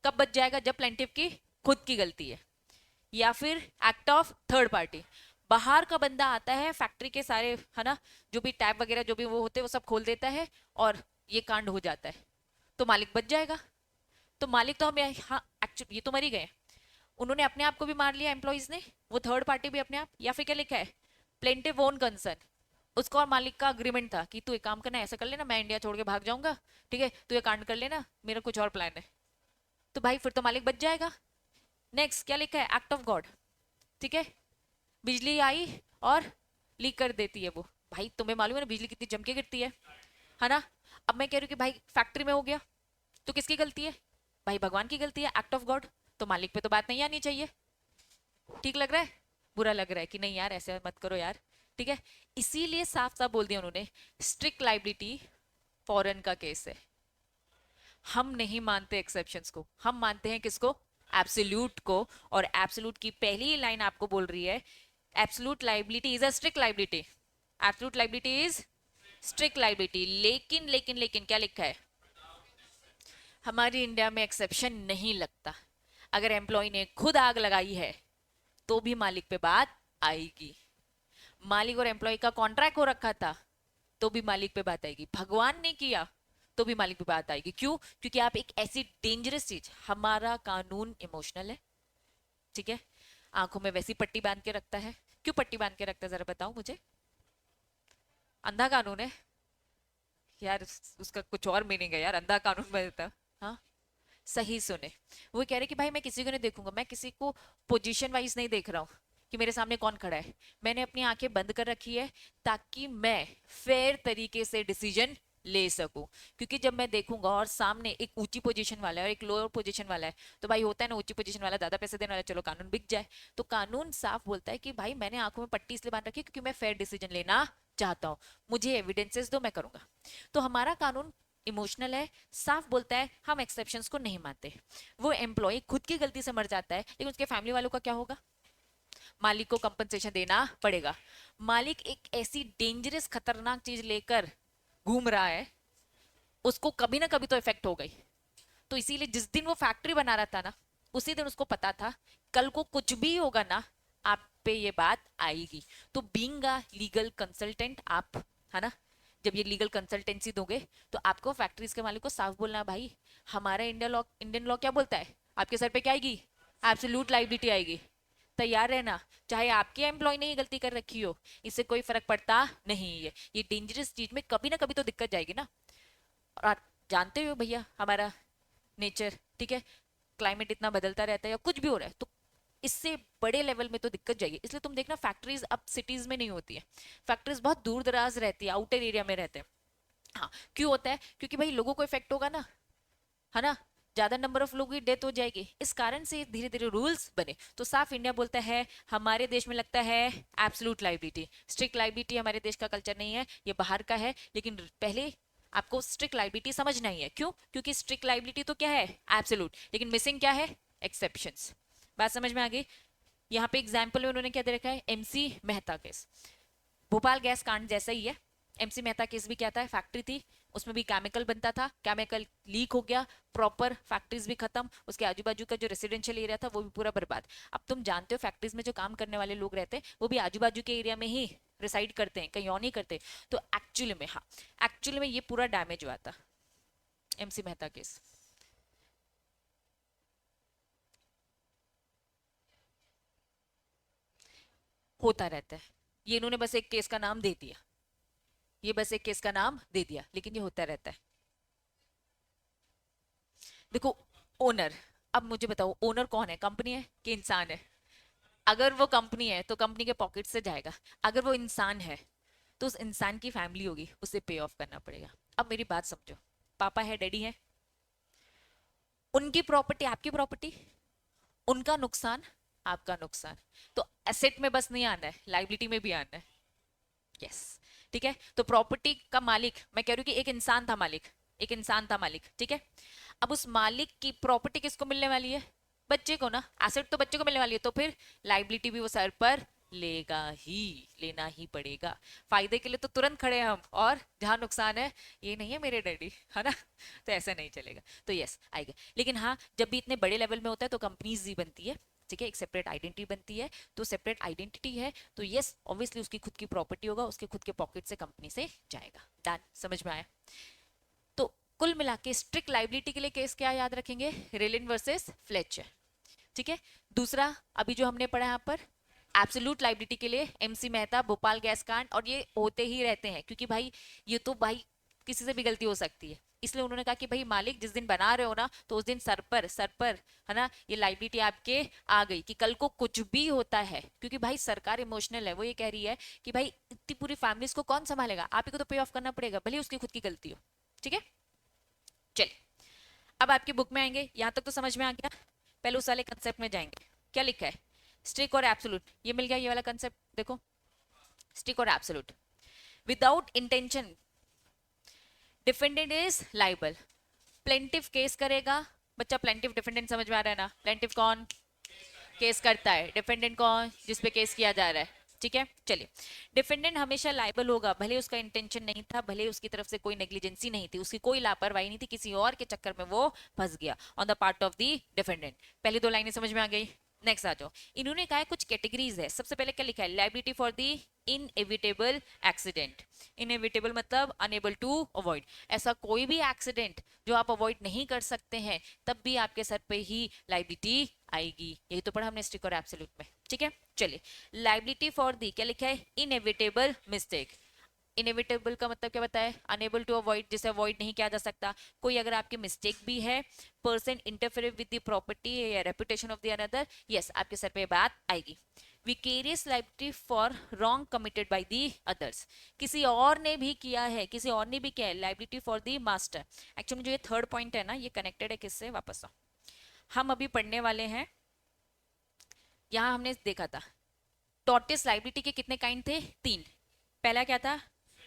कब बच जाएगा, जब प्लेंटिफ की खुद की गलती है, या फिर एक्ट ऑफ थर्ड पार्टी, बाहर का बंदा आता है फैक्ट्री के सारे है ना, जो भी टैब वगैरह जो भी वो होते हैं वो सब खोल देता है और ये कांड हो जाता है, तो मालिक बच जाएगा। तो मालिक तो हम हाँ एक्चुअली ये तो मर ही गए, उन्होंने अपने आप को भी मार लिया एम्प्लॉइज ने, वो थर्ड पार्टी भी अपने आप, या फिर क्या लिखा है, प्लेंटिव ओन कंसर्न, उसका और मालिक का अग्रीमेंट था कि तू एक काम करना, ऐसा कर लेना, मैं इंडिया छोड़ के भाग जाऊंगा, ठीक है, तू ये कांड कर लेना, मेरा कुछ और प्लान है, तो भाई फिर तो मालिक बच जाएगा। नेक्स्ट क्या लिखा है, एक्ट ऑफ गॉड, ठीक है, बिजली आई और लीक कर देती है वो, भाई तुम्हें मालूम है ना बिजली कितनी जम के गिरती है ना। अब मैं कह रही हूँ कि भाई फैक्ट्री में हो गया तो किसकी गलती है, भाई भगवान की गलती है, एक्ट ऑफ गॉड, तो मालिक पे तो बात नहीं आनी चाहिए, ठीक लग रहा है, बुरा लग रहा है कि नहीं यार ऐसे मत करो यार, ठीक है। इसीलिए साफ साफ बोल दिया उन्होंने, स्ट्रिक्ट लाइबिलिटी फॉरेन का केस है, हम नहीं मानते एक्सेप्शंस को, हम मानते हैं किसको, एब्सोल्यूट को, और एब्सोल्यूट की पहली लाइन आपको बोल रही है absolute liability is a strict liability, absolute liability is strict liability, लेकिन लेकिन लेकिन क्या लिखा है, हमारी इंडिया में एक्सेप्शन नहीं लगता, अगर एम्प्लॉय ने खुद आग लगाई है तो भी मालिक पे बात आएगी। मालिक और एम्प्लॉय का कॉन्ट्रैक्ट हो रखा था तो भी मालिक पे बात आएगी। भगवान ने किया तो भी मालिक पे बात आएगी। क्यों? क्योंकि आप एक ऐसी डेंजरस चीज, हमारा कानून इमोशनल है, ठीक है, आंखों में वैसी पट्टी बांध के रखता है। क्यों पट्टी बांध के रखता है जरा बताओ मुझे? अंधा कानून है यार, उसका कुछ और मीनिंग है यार, अंधा कानून बनता। हाँ, सही सुने। वो कह रहे कि भाई मैं किसी को नहीं देखूंगा, मैं किसी को पोजीशन वाइज नहीं देख रहा हूँ कि मेरे सामने कौन खड़ा है, मैंने अपनी आंखें बंद कर रखी है ताकि मैं फेयर तरीके से डिसीजन ले सकूं। क्योंकि जब मैं देखूंगा और सामने एक ऊंची पोजीशन वाला है और एक लोअर पोजीशन वाला है, तो भाई होता है ना, ऊंची पोजीशन वाला ज्यादा पैसे देने वाला, चलो कानून बिक जाए। तो कानून साफ बोलता है कि भाई मैंने आंखों में पट्टी इसलिए बांध रखी है क्योंकि मैं फेयर डिसीजन लेना चाहता हूँ, मुझे एविडेंसेस दो, मैं करूंगा। तो हमारा कानून इमोशनल है, साफ बोलता है हम एक्सेप्शंस को नहीं मानते। वो एम्प्लॉय खुद की गलती से मर जाता है, लेकिन उसके फैमिली वालों का क्या होगा? मालिक को कंपनसेशन देना पड़ेगा। मालिक एक ऐसी डेंजरस खतरनाक चीज लेकर घूम रहा है, उसको कभी ना कभी तो इफेक्ट हो गई। तो इसीलिए जिस दिन वो फैक्ट्री बना रहा था ना, उसी दिन उसको पता था कल को कुछ भी होगा ना, आप पे ये बात आएगी। तो बीइंग अ लीगल कंसल्टेंट आप, है ना, जब ये लीगल कंसल्टेंसी दोगे तो आपको फैक्ट्रीज के मालिक को साफ बोलना है, भाई हमारा इंडियन लॉ क्या बोलता है, आपके सर पे क्या आएगी? एब्सोल्यूट लायबिलिटी आएगी। तैयार रहना, चाहे आपके एम्प्लॉय ने ही गलती कर रखी हो, इससे कोई फर्क पड़ता नहीं है। ये डेंजरस चीज में कभी ना कभी तो दिक्कत जाएगी ना। और आप जानते हो भैया हमारा नेचर, ठीक है, क्लाइमेट इतना बदलता रहता है या कुछ भी हो रहा है, तो इससे बड़े लेवल में तो दिक्कत जाएगी। इसलिए तुम देखना फैक्ट्रीज अब सिटीज में नहीं होती है, फैक्ट्रीज बहुत दूर दराज रहती है, आउटर एरिया में रहते हैं। हाँ, क्यों होता है? क्योंकि भाई लोगों को इफेक्ट होगा ना, है ना, ज्यादा नंबर ऑफ लोगों की डेथ हो जाएगी, इस कारण से धीरे धीरे रूल्स बने। तो साफ इंडिया बोलता है, हमारे देश में लगता है एब्सोल्यूट लायबिलिटी, स्ट्रिक्ट लायबिलिटी हमारे देश का कल्चर नहीं है, ये बाहर का है। लेकिन पहले आपको स्ट्रिक्ट लायबिलिटी समझना ही है। क्यों? क्योंकि स्ट्रिक्ट लायबिलिटी तो क्या है? एब्सोल्यूट, लेकिन मिसिंग क्या है? एक्सेप्शंस। बात समझ में आ गई? यहाँ पे एग्जाम्पल में उन्होंने क्या दे रखा है? MC Mehta case, Bhopal gas कांड जैसा ही है। एमसी मेहता केस भी क्या था? फैक्ट्री थी, उसमें भी केमिकल बनता था, केमिकल लीक हो गया, प्रॉपर फैक्ट्रीज भी खत्म, उसके आजू बाजू का जो रेसिडेंशियल एरिया था वो भी पूरा बर्बाद। अब तुम जानते हो फैक्ट्रीज में जो काम करने वाले लोग रहते हैं वो भी आजू बाजू के एरिया में ही रिसाइड करते हैं, कहीं और नहीं करते। तो एक्चुअली में, हाँ, एक्चुअली में ये पूरा डैमेज हुआ था, एमसी मेहता केस। होता रहता है, ये इन्होंने बस एक केस का नाम दे दिया, ये बस एक केस का नाम दे दिया, लेकिन ये होता रहता है। देखो, ओनर, अब मुझे बताओ ओनर कौन है? कंपनी है कि इंसान है? अगर वो कंपनी है तो कंपनी के पॉकेट से जाएगा, अगर वो इंसान है तो उस इंसान की फैमिली होगी, उसे पे ऑफ करना पड़ेगा। अब मेरी बात समझो, पापा है, डैडी है, उनकी प्रॉपर्टी आपकी प्रॉपर्टी, उनका नुकसान आपका नुकसान। तो एसेट में बस नहीं आना है, लाइबिलिटी में भी आना है। यस, ठीक है। तो प्रॉपर्टी का मालिक, मैं कह रही हूँ कि एक इंसान था मालिक, एक इंसान था मालिक, ठीक है। अब उस मालिक की प्रॉपर्टी किसको मिलने वाली है? बच्चे को ना, एसेट तो बच्चे को मिलने वाली है, तो फिर लाइबिलिटी भी वो सर पर लेगा ही, लेना ही पड़ेगा। फायदे के लिए तो तुरंत खड़े हैं हम, और जहां नुकसान है, ये नहीं है मेरे डैडी, है ना, तो ऐसा नहीं चलेगा। तो यस आएगा। लेकिन हाँ, जब भी इतने बड़े लेवल में होता है तो कंपनीज ही बनती है, ठीक है, एक सेपरेट आइडेंटिटी बनती है। तो सेपरेट आइडेंटिटी है तो यस ऑब्वियसली उसकी खुद की प्रॉपर्टी होगा, उसके खुद के पॉकेट से कंपनी से जाएगा। डन, समझ में आया? तो कुल मिला के स्ट्रिक्ट लाइबिलिटी के लिए केस क्या याद रखेंगे? रेलिन वर्सेस फ्लेचर, ठीक है। दूसरा अभी जो हमने पढ़ा यहाँ पर, एब्सोल्यूट लाइबिलिटी के लिए एमसी मेहता, भोपाल गैस कांड, और ये होते ही रहते हैं क्योंकि भाई ये तो भाई किसी से भी गलती हो सकती है। इसलिए उन्होंने कहा कि भाई मालिक जिस दिन बना रहे हो ना, तो उस दिन सर पर, है ना, ये लाइबिलिटी आपके आ गई कि कल को कुछ भी होता है। क्योंकि भाई सरकार इमोशनल है, वो ये कह रही है कि भाई इतनी पूरी फैमिलीज को कौन संभालेगा, आप ही को तो पे ऑफ करना पड़ेगा, भले उसकी खुद की गलती हो, ठीक है। चलिए, अब आपकी बुक में आएंगे, यहां तक तो समझ में आ गया। पहले उस वाले कंसेप्ट में जाएंगे, क्या लिखा है? स्ट्रिक और एब्सोल्यूट, ये मिल गया, ये वाला कंसेप्ट देखो, स्ट्रिक और absolute. Without intention defendant is liable. Plaintiff case करेगा, बच्चा प्लेंटिफ डिफेंडेंट समझ में आ रहा है ना? प्लेंटिफ कौन केस करता है, डिफेंडेंट कौन जिसपे केस किया जा रहा है, ठीक है। चलिए, डिफेंडेंट हमेशा लायबल होगा, भले उसका इंटेंशन नहीं था, भले उसकी तरफ से कोई नेग्लिजेंसी नहीं थी, उसकी कोई लापरवाही नहीं थी, किसी और के चक्कर में वो फंस गया on the part of the defendant. पहली दो लाइनें समझ में आ गई। नेक्स्ट आ जाओ। इन्होंने कहा है कुछ कैटेगरीज है। सबसे पहले क्या लिखा है, liability for the inevitable accident. Inevitable मतलब अनेबल टू अवॉइड, ऐसा कोई भी एक्सीडेंट जो आप अवॉइड नहीं कर सकते हैं तब भी आपके सर पे ही लायबिलिटी आएगी। यही तो पढ़ा हमने स्ट्रिक्ट और एब्सोल्यूट में, ठीक है। चलिए, लायबिलिटी फॉर दी क्या लिखा है, इनएविटेबल मिस्टेक। इनएविटेबल का मतलब क्या बताया, अनेबल टू अवॉइड, जिसे अवॉइड नहीं किया जा सकता। कोई अगर आपकी मिस्टेक भी है, person interfere with the property या reputation of the another, yes आपके सर पे बात आएगी। Vicarious liability for wrong committed by the others, किसी और ने भी किया है, किसी और ने भी किया है, liability for the master. Actually जो ये थर्ड पॉइंट है ना, ये कनेक्टेड है किससे, वापस आओ, हम अभी पढ़ने वाले हैं, यहां हमने देखा था टॉर्टिस लायबिलिटी के कितने काइंड थे, तीन। पहला क्या था,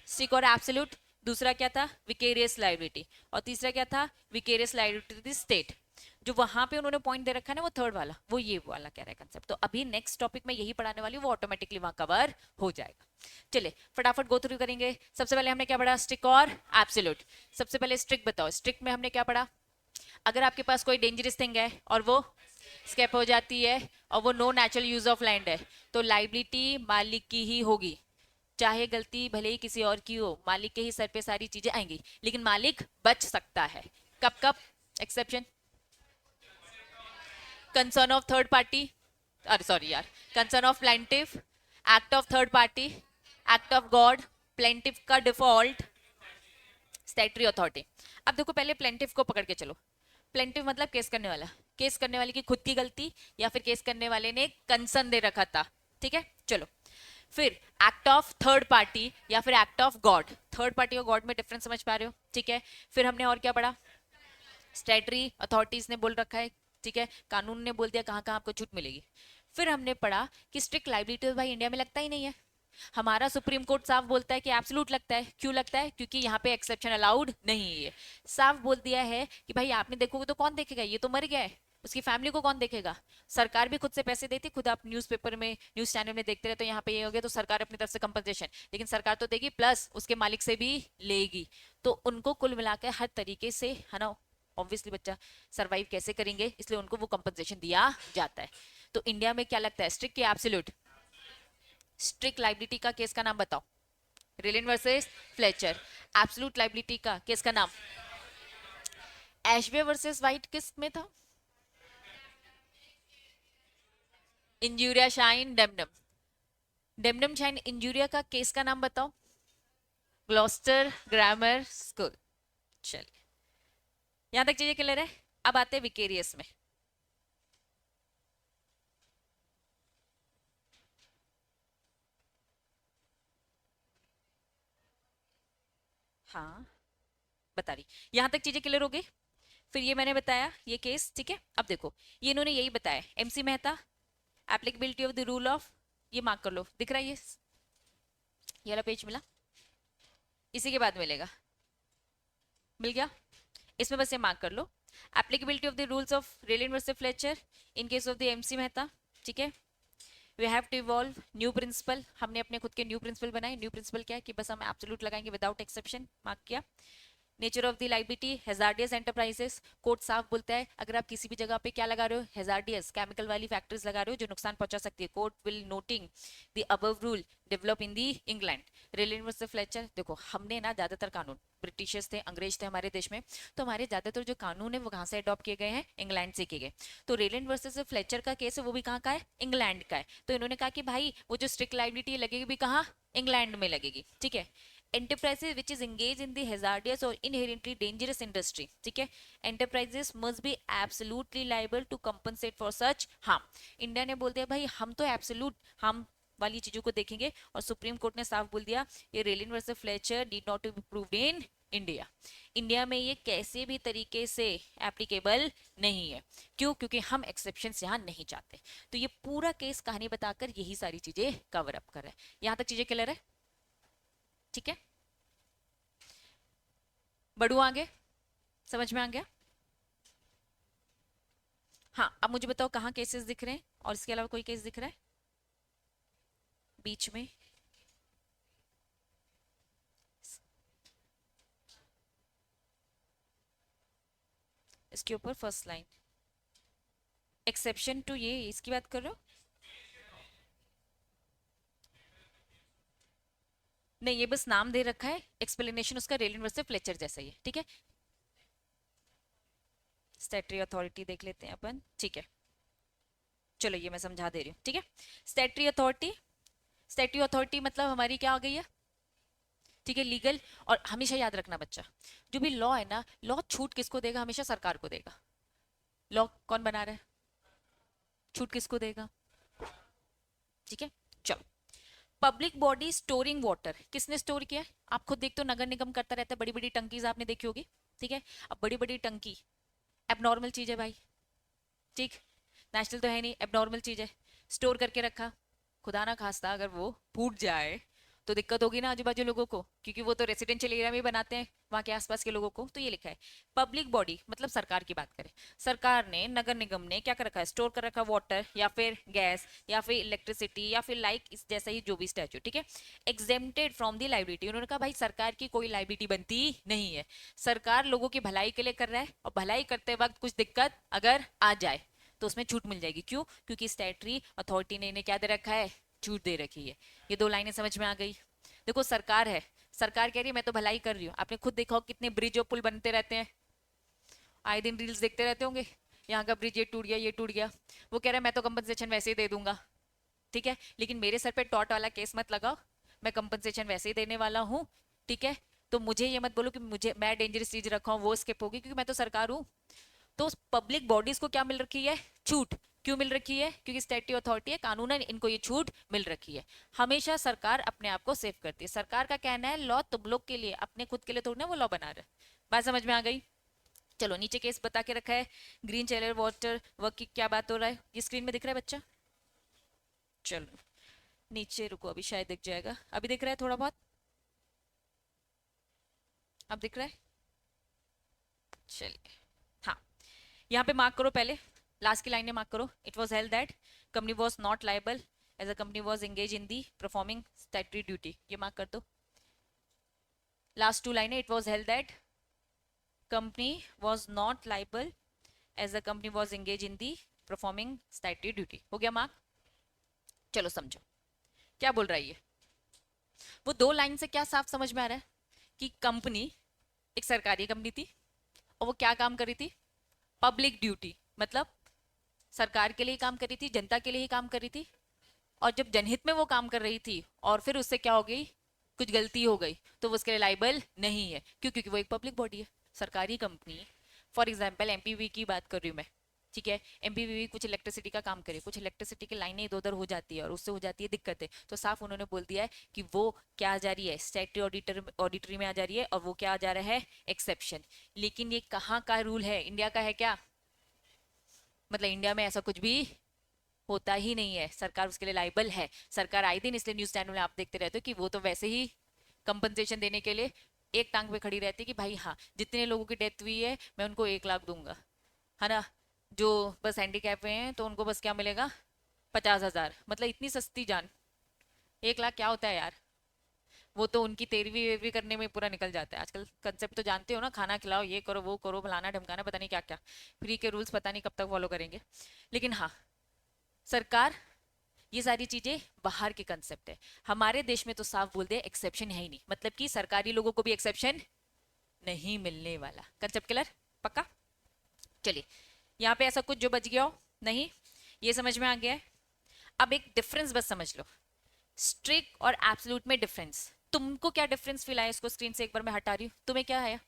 स्ट्रिक्ट और एब्सोल्यूट, दूसरा क्या था, विकेरियस लायबिलिटी, और तीसरा क्या था, विकेरियस लायबिलिटी स्टेट। जो वहां पे उन्होंने पॉइंट दे रखा है ना, वो थर्ड वाला, वो ये वाला कह रहा है कंसेप्ट। तो अभी नेक्स्ट टॉपिक में यही पढ़ाने वाली हूँ, वो ऑटोमेटिकली वहां कवर हो जाएगा। चलिए फटाफट गो थ्रू करेंगे। सबसे पहले हमने क्या पढ़ा, स्ट्रिक्ट और एब्सोल्यूट। सबसे पहले स्ट्रिक्ट बताओ, स्ट्रिक्ट में हमने क्या पढ़ा, अगर आपके पास कोई डेंजरस थिंग है और वो स्केप हो जाती है और वो no natural use of land है, तो लाइबिलिटी मालिक की ही होगी। चाहे गलती भले ही किसी और की हो, मालिक के ही सर पे सारी चीजें आएंगी, लेकिन मालिक बच सकता है। कब कब exception, concern of third party, अरे सॉरी यार, concern of plaintiff, act of third party, act of God, plaintiff का डिफॉल्ट, स्टैट्यूटरी अथॉरिटी। अब देखो पहले प्लेंटिफ को पकड़ के चलो। प्लेंटिफ मतलब केस करने वाला, केस करने वाले की खुद की गलती या फिर केस करने वाले ने कंसर्न दे रखा था, ठीक है। चलो, फिर एक्ट ऑफ थर्ड पार्टी या फिर act of God. Third party और गॉड में डिफरेंस समझ पा रहे हो, ठीक है। फिर हमने और क्या पढ़ा, स्टैट्यूटरी अथॉरिटीज ने बोल रखा है, ठीक है, कानून ने बोल दिया कहां कहां आपको छूट मिलेगी। फिर हमने पढ़ा कि स्ट्रिक्ट लायबिलिटी भाई इंडिया में लगता ही नहीं है। हमारा सुप्रीम कोर्ट साफ बोलता है कि एब्सोल्यूट लगता है। क्यों लगता है, क्योंकि यहाँ पे एक्सेप्शन अलाउड नहीं है। साफ बोल दिया है कि भाई आपने देखोगे तो कौन देखेगा, ये तो मर गया है, उसकी फैमिली को कौन देखेगा। सरकार भी खुद से पैसे देती, खुद आप न्यूज़पेपर में न्यूज चैनल में देखते रहे, तो यहाँ पे ये हो गया तो सरकार अपनी तरफ से कंपनसेशन, लेकिन सरकार तो देगी प्लस उसके मालिक से भी लेगी। तो उनको कुल मिलाकर हर तरीके से, है ना, ऑब्वियसली बच्चा सरवाइव कैसे करेंगे, इसलिए उनको वो कंपनसेशन दिया जाता है। तो इंडिया में क्या लगता है, स्ट्रिक्ट या एब्सोल्यूट। स्ट्रिक्ट लाइबिलिटी का केस का नाम बताओ, रेलिन वर्सेस फ्लेचर। एब्सोल्यूट लाइबिलिटी का केस का नाम, एशबे वर्सेस वाइट किस में था, इंजूरिया शाइन डेमनम। डेमनम शाइन इंजूरिया का केस का नाम बताओ, ग्लॉस्टर ग्रामर स्कूल। चलिए, यहां तक चीजें क्लियर है। अब आते हैं विकेरियस में। हाँ बता रही, यहां तक चीजें क्लियर हो गई। फिर ये मैंने बताया ये केस, ठीक है। अब देखो, ये इन्होंने यही बताया, MC Mehta, applicability of the rule of, ये मार्क कर लो, दिख रहा है ये वाला पेज मिला, इसी के बाद मिलेगा, मिल गया, इसमें बस ये मार्क कर लो। Applicability of the rules of Rylands versus Fletcher in case of the M C Mehta, ठीक है। We have to evolve new principle, हमने अपने खुद के न्यू प्रिंसिपल बनाए। न्यू प्रिंसिपल क्या है कि बस हम एब्सोल्यूट लगाएंगे विदाउट एक्सेप्शन, मार्क किया। Nature of the liability, hazardous enterprises, court साफ बोलता है अगर आप किसी भी जगह पे क्या लगा रहे हो, हैजार्डियस केमिकल वाली फैक्ट्रीज लगा रहे हो जो नुकसान पहुंचा सकती है, court will noting the above rule develop in the England. Rylands versus Fletcher, देखो हमने ना ज्यादातर कानून, ब्रिटिशर्स थे, अंग्रेज थे हमारे देश में, तो हमारे ज्यादातर जो कानून है वो कहाँ से अडॉप्ट किए गए हैं, इंग्लैंड से किए गए। तो रेलिन वर्सेस फ्लेचर का केस है वो भी कहाँ का है, इंग्लैंड का है। तो इन्होंने कहा कि भाई वो जो स्ट्रिक्ट लाइबिलिटी लगेगी भी कहाँ, इंग्लैंड में लगेगी, ठीक है। enterprises which is engaged in the hazardous or inherently dangerous industry, ठीक है, enterprises must be absolutely liable to compensate for such harm। India ने बोल दिया भाई हम तो एब्सोल्यूट हम वाली चीजों को देखेंगे, और सुप्रीम कोर्ट ने साफ बोल दिया ये Rylands versus Fletcher need not to be proved in India. India में ये कैसे भी तरीके से एप्लीकेबल नहीं है। क्यों, क्योंकि हम एक्सेप्शन यहाँ नहीं चाहते। तो ये पूरा केस कहानी बताकर यही सारी चीजें कवर अप कर रहा है। यहां तक चीजें क्लियर है, ठीक है। बढ़ू आगे, समझ में आ गया। हाँ अब मुझे बताओ कहाँ केसेस दिख रहे हैं, और इसके अलावा कोई केस दिख रहा है, बीच में, इसके ऊपर फर्स्ट लाइन, एक्सेप्शन टू, ये इसकी बात कर रहे हो? नहीं, ये बस नाम दे रखा है, एक्सप्लेनेशन उसका रेल यूनिवर्सिटी फ्लेचर जैसा ही है, ठीक है। स्टैट्यूटरी अथॉरिटी देख लेते हैं अपन, ठीक है। चलो ये मैं समझा दे रही हूँ, ठीक है। स्टैट्यूटरी अथॉरिटी, स्टैट्यूटरी अथॉरिटी मतलब हमारी क्या आ गई है, ठीक है, लीगल। और हमेशा याद रखना बच्चा, जो भी लॉ है ना, लॉ छूट किसको देगा, हमेशा सरकार को देगा। लॉ कौन बना रहा है, छूट किसको देगा, ठीक है। चलो, पब्लिक बॉडी स्टोरिंग वाटर, किसने स्टोर किया है? आप खुद देखते हो, नगर निगम करता रहता है, बड़ी बड़ी टंकीज आपने देखी होगी, ठीक है। अब बड़ी बड़ी टंकी एबनॉर्मल चीज है भाई, ठीक, नेशनल तो है नहीं, एबनॉर्मल चीज है, स्टोर करके रखा, खुदा ना खास्ता अगर वो फूट जाए तो दिक्कत होगी ना आजू बाजू लोगों को, क्योंकि वो तो रेसिडेंशियल एरिया में बनाते हैं वहां के आसपास के लोगों को। तो ये लिखा है पब्लिक बॉडी मतलब सरकार की बात करें, सरकार ने, नगर निगम ने क्या कर रखा है, स्टोर कर रखा वाटर या फिर गैस या फिर इलेक्ट्रिसिटी या फिर लाइक इस जैसा ही जो भी स्टैच्यू, ठीक है, एग्जेम्प्टेड फ्रॉम दी लाइबिलिटी। उन्होंने कहा भाई सरकार की कोई लाइबिलिटी बनती नहीं है, सरकार लोगों की भलाई के लिए कर रहा है, और भलाई करते वक्त कुछ दिक्कत अगर आ जाए तो उसमें छूट मिल जाएगी। क्यों? क्योंकि स्टैट्यूटरी अथॉरिटी ने इन्हें क्या दे रखा है, छूट दे रखी है। ये दो लाइनें समझ में आ गई। देखो सरकार है, सरकार कह रही है मैं तो भलाई कर रही हूँ, आपने खुद देखा हो कितने ब्रिज और पुल बनते रहते हैं, आए दिन रील्स देखते रहते होंगे, यहाँ का ब्रिज ये टूट गया, ये टूट गया, वो कह रहा है मैं तो कंपनसेशन वैसे ही दे दूंगा, ठीक है, लेकिन मेरे सर पे टॉट वाला केस मत लगाओ, मैं कंपनसेशन वैसे ही देने वाला हूँ, ठीक है। तो मुझे ये मत बोलो कि मुझे मैं डेंजरस चीज रखा हूँ वो स्किप होगी, क्योंकि मैं तो सरकार हूँ। तो पब्लिक बॉडीज को क्या मिल रखी है, छूट। क्यों मिल रखी है? क्योंकि स्टैट्यूटरी अथॉरिटी है, कानूनन इनको ये छूट मिल रखी है। हमेशा सरकार अपने आप को सेव करती है, सरकार का कहना है लॉ तुम लोग के लिए, अपने खुद के लिए थोड़ी ना वो लॉ बना रहे। बात समझ में आ गई? चलो नीचे केस बता के रखा है, ग्रीन चैलर वाटर वर्क की क्या बात हो रहा है, ये स्क्रीन में दिख रहा है बच्चा? चलो नीचे रुको, अभी शायद दिख जाएगा, अभी दिख रहा है थोड़ा बहुत, अब दिख रहा है, चलिए। हाँ, यहाँ पे मार्क करो, पहले लास्ट की लाइन में मार्क करो, it was held that company was not liable as a company was engage in the performing statutory duty, ये मार्क कर दो। लास्ट टू लाइन है, it was held that company was not liable as a company was engage in the performing statutory duty, हो गया mark? चलो समझो क्या बोल रहा है ये। वो दो लाइन से क्या साफ समझ में आ रहा है कि कंपनी एक सरकारी कंपनी थी, और वो क्या काम कर रही थी, पब्लिक ड्यूटी, मतलब सरकार के लिए काम कर रही थी, जनता के लिए ही काम कर रही थी। और जब जनहित में वो काम कर रही थी और फिर उससे क्या हो गई, कुछ गलती हो गई, तो वो उसके लिए लाइबल नहीं है। क्यों? क्योंकि वो एक पब्लिक बॉडी है, सरकारी कंपनी। फॉर एग्जाम्पल एमपीवी की बात कर रही हूँ मैं, ठीक है, एमपीवी कुछ इलेक्ट्रिसिटी का काम करे, कुछ इलेक्ट्रिसिटी की लाइनें इधर उधर हो जाती है और उससे हो जाती है दिक्कतें, तो साफ उन्होंने बोल दिया है कि वो क्या आ जा रही है, स्टैट्यूटरी ऑडिटरी में आ जा रही है, और वो क्या आ जा रहा है, एक्सेप्शन। लेकिन ये कहाँ का रूल है, इंडिया का है क्या? मतलब इंडिया में ऐसा कुछ भी होता ही नहीं है, सरकार उसके लिए लाइबल है। सरकार आए दिन, इसलिए न्यूज चैनल में आप देखते रहते हो कि वो तो वैसे ही कंपनसेशन देने के लिए एक टांग पे खड़ी रहती है कि भाई हाँ, जितने लोगों की डेथ हुई है मैं उनको 1 लाख दूंगा, है ना, जो बस हैंडीकैप हुए हैं तो उनको बस क्या मिलेगा, 50,000, मतलब इतनी सस्ती जान, 1 लाख क्या होता है यार, वो तो उनकी तेरहवीं वेरवीं करने में पूरा निकल जाता है। आजकल कंसेप्ट तो जानते हो ना, खाना खिलाओ, ये करो वो करो, फलाना ढमकाना, पता नहीं क्या क्या, फ्री के रूल्स पता नहीं कब तक फॉलो करेंगे। लेकिन हाँ, सरकार, ये सारी चीजें बाहर के कंसेप्ट है, हमारे देश में तो साफ बोल दे एक्सेप्शन है ही नहीं, मतलब कि सरकारी लोगों को भी एक्सेप्शन नहीं मिलने वाला। Concept clear? पक्का? चलिए, यहाँ पे ऐसा कुछ जो बच गया हो नहीं, ये समझ में आ गया है। अब एक डिफरेंस बस समझ लो, स्ट्रिक्ट और एब्सोल्यूट में डिफरेंस। तुमको क्या डिफरेंस फील आया, इसको स्क्रीन से एक बार मैं हटा रही हूँ, तुम्हें क्या है?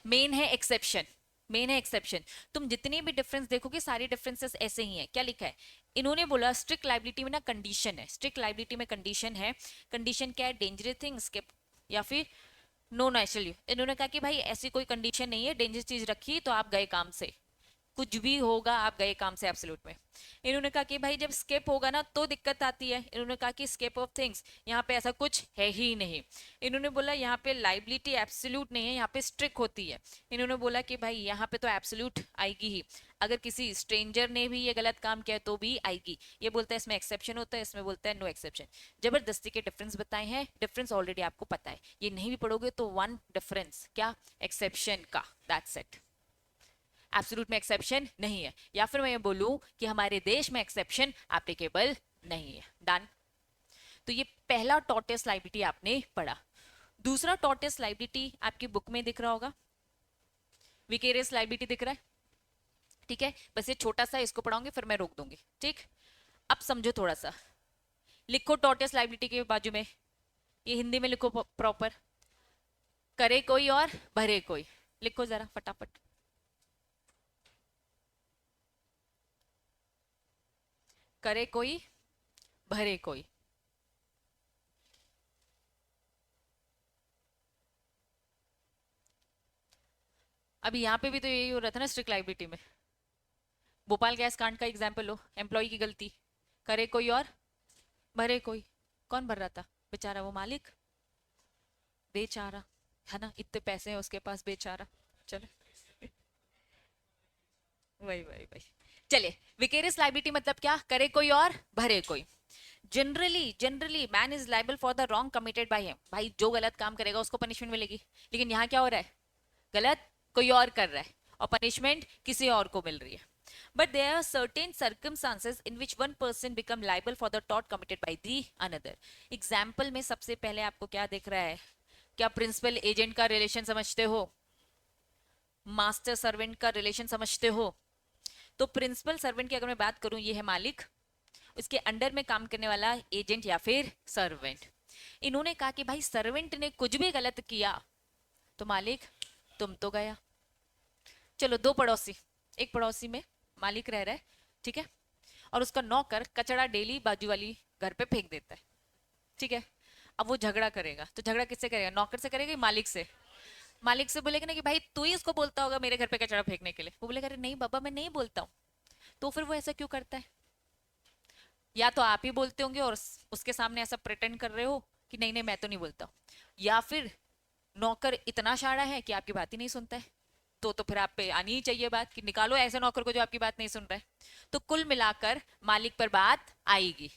मेन है एक्सेप्शन, मेन है एक्सेप्शन। तुम जितने भी डिफरेंस देखोगे सारे डिफरेंसेस ऐसे ही हैं। क्या लिखा है इन्होंने बोला, स्ट्रिक्ट लाइबिलिटी में ना कंडीशन है, स्ट्रिक्ट लाइबिलिटी में कंडीशन है। कंडीशन क्या है? डेंजरस थिंग्स के या फिर नो नेचुरली। इन्होंने कहा कि भाई ऐसी कोई कंडीशन नहीं है, डेंजरस चीज रखी तो आप गए काम से, कुछ भी होगा आप गए काम से एब्सोल्यूट में। इन्होंने कहा कि भाई जब स्केप होगा ना तो दिक्कत आती है। इन्होंने कहा कि स्केप ऑफ थिंग्स, यहाँ पे ऐसा कुछ है ही नहीं। इन्होंने बोला यहाँ पे लाइबिलिटी एब्सोल्यूट नहीं है, यहाँ पे स्ट्रिक्ट होती है। इन्होंने बोला कि भाई यहाँ पे तो एब्सोल्यूट आएगी ही, अगर किसी स्ट्रेंजर ने भी ये गलत काम किया तो भी आएगी। ये बोलता है इसमें एक्सेप्शन होता है, इसमें बोलता है नो एक्सेप्शन। जबरदस्ती के डिफरेंस बताए हैं, डिफरेंस ऑलरेडी आपको पता है, ये नहीं भी पढ़ोगे तो वन डिफरेंस क्या, एक्सेप्शन का, दैट्स इट। एब्सोल्यूट में एक्सेप्शन नहीं है, या फिर मैं ये बोलूं कि हमारे देश में एक्सेप्शन एप्लीकेबल नहीं है। डन। तो ये पहला टॉर्टियस लाइबिलिटी आपने पढ़ा। दूसरा टॉर्टियस लाइबिलिटी आपकी बुक में दिख रहा होगा, विकेरियस लाइबिलिटी दिख रहा है। ठीक है, बस ये छोटा सा इसको पढ़ाऊंगी फिर मैं रोक दूंगी। ठीक, अब समझो थोड़ा सा, लिखो टॉर्टियस लाइबिलिटी के बाजू में, ये हिंदी में लिखो प्रॉपर, करे कोई और भरे कोई। लिखो जरा फटाफट, करे कोई भरे कोई। अभी यहाँ पे भी तो यही हो रहा था ना स्ट्रिक्ट लाइबिलिटी में। भोपाल गैस कांड का एग्जाम्पल लो, एम्प्लॉय की गलती, करे कोई और भरे कोई। कौन भर रहा था बेचारा, वो मालिक, बेचारा है ना, इतने पैसे हैं उसके पास, बेचारा। चलो वही वही वही। चलिए, विकेरियस लाइबिलिटी मतलब क्या, करे कोई और भरे कोई। Generally man is liable for the wrong committed by him. भाई जो गलत काम करेगा उसको पनिशमेंट मिलेगी, लेकिन यहाँ क्या हो रहा है, गलत कोई और कर रहा है और पनिशमेंट किसी और को मिल रही है। But there are certain circumstances in which one person become liable for the tort committed by the another. Example में सबसे पहले आपको क्या दिख रहा है, क्या प्रिंसिपल एजेंट का रिलेशन समझते हो, मास्टर सर्वेंट का रिलेशन समझते हो। तो प्रिंसिपल सर्वेंट की अगर मैं बात करूं, ये है मालिक, उसके अंडर में काम करने वाला एजेंट या फिर सर्वेंट। इन्होंने कहा कि भाई सर्वेंट ने कुछ भी गलत किया तो मालिक तुम तो गया। चलो दो पड़ोसी, एक पड़ोसी में मालिक रह रहा है, ठीक है, और उसका नौकर कचरा डेली बाजू वाली घर पे फेंक देता है। ठीक है, अब वो झगड़ा करेगा तो झगड़ा किससे करेगा, नौकर से करेगा, मालिक से। मालिक से बोलेगा ना कि भाई तू ही उसको बोलता होगा मेरे घर पे कचरा फेंकने के लिए। वो बोलेगा अरे नहीं बाबा मैं नहीं बोलता हूँ। तो फिर वो ऐसा क्यों करता है, या तो आप ही बोलते होंगे और उसके सामने ऐसा प्रिटेंड कर रहे हो कि नहीं नहीं मैं तो नहीं बोलता, या फिर नौकर इतना शाड़ा है कि आपकी बात ही नहीं सुनता है। तो फिर आप पे आनी ही चाहिए बात कि निकालो ऐसे नौकर को जो आपकी बात नहीं सुन रहा है। तो कुल मिलाकर मालिक पर बात आएगी,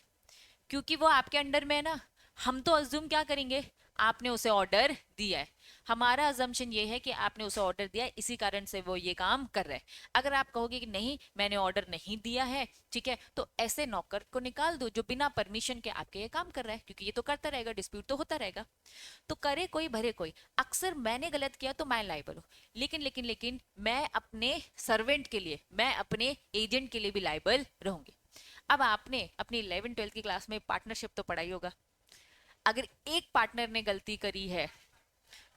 क्योंकि वो आपके अंडर में है ना। हम तो अज्यूम क्या करेंगे, आपने उसे ऑर्डर दिया है, हमारा अजम्पशन ये है कि आपने उसे ऑर्डर दिया है, इसी कारण से वो ये काम कर रहा है। अगर आप कहोगे कि नहीं मैंने ऑर्डर नहीं दिया है, ठीक है, तो ऐसे नौकर को निकाल दो जो बिना परमिशन के आपके ये काम कर रहा है, क्योंकि ये तो करता रहेगा, डिस्प्यूट तो होता रहेगा। तो करे कोई भरे कोई, अक्सर मैंने गलत किया तो मैं लाइबल हूँ, लेकिन मैं अपने सर्वेंट के लिए, मैं अपने एजेंट के लिए भी लाइबल रहूंगी। अब आपने अपनी 11th-12th की क्लास में पार्टनरशिप तो पढ़ाई होगा। अगर एक पार्टनर ने गलती करी है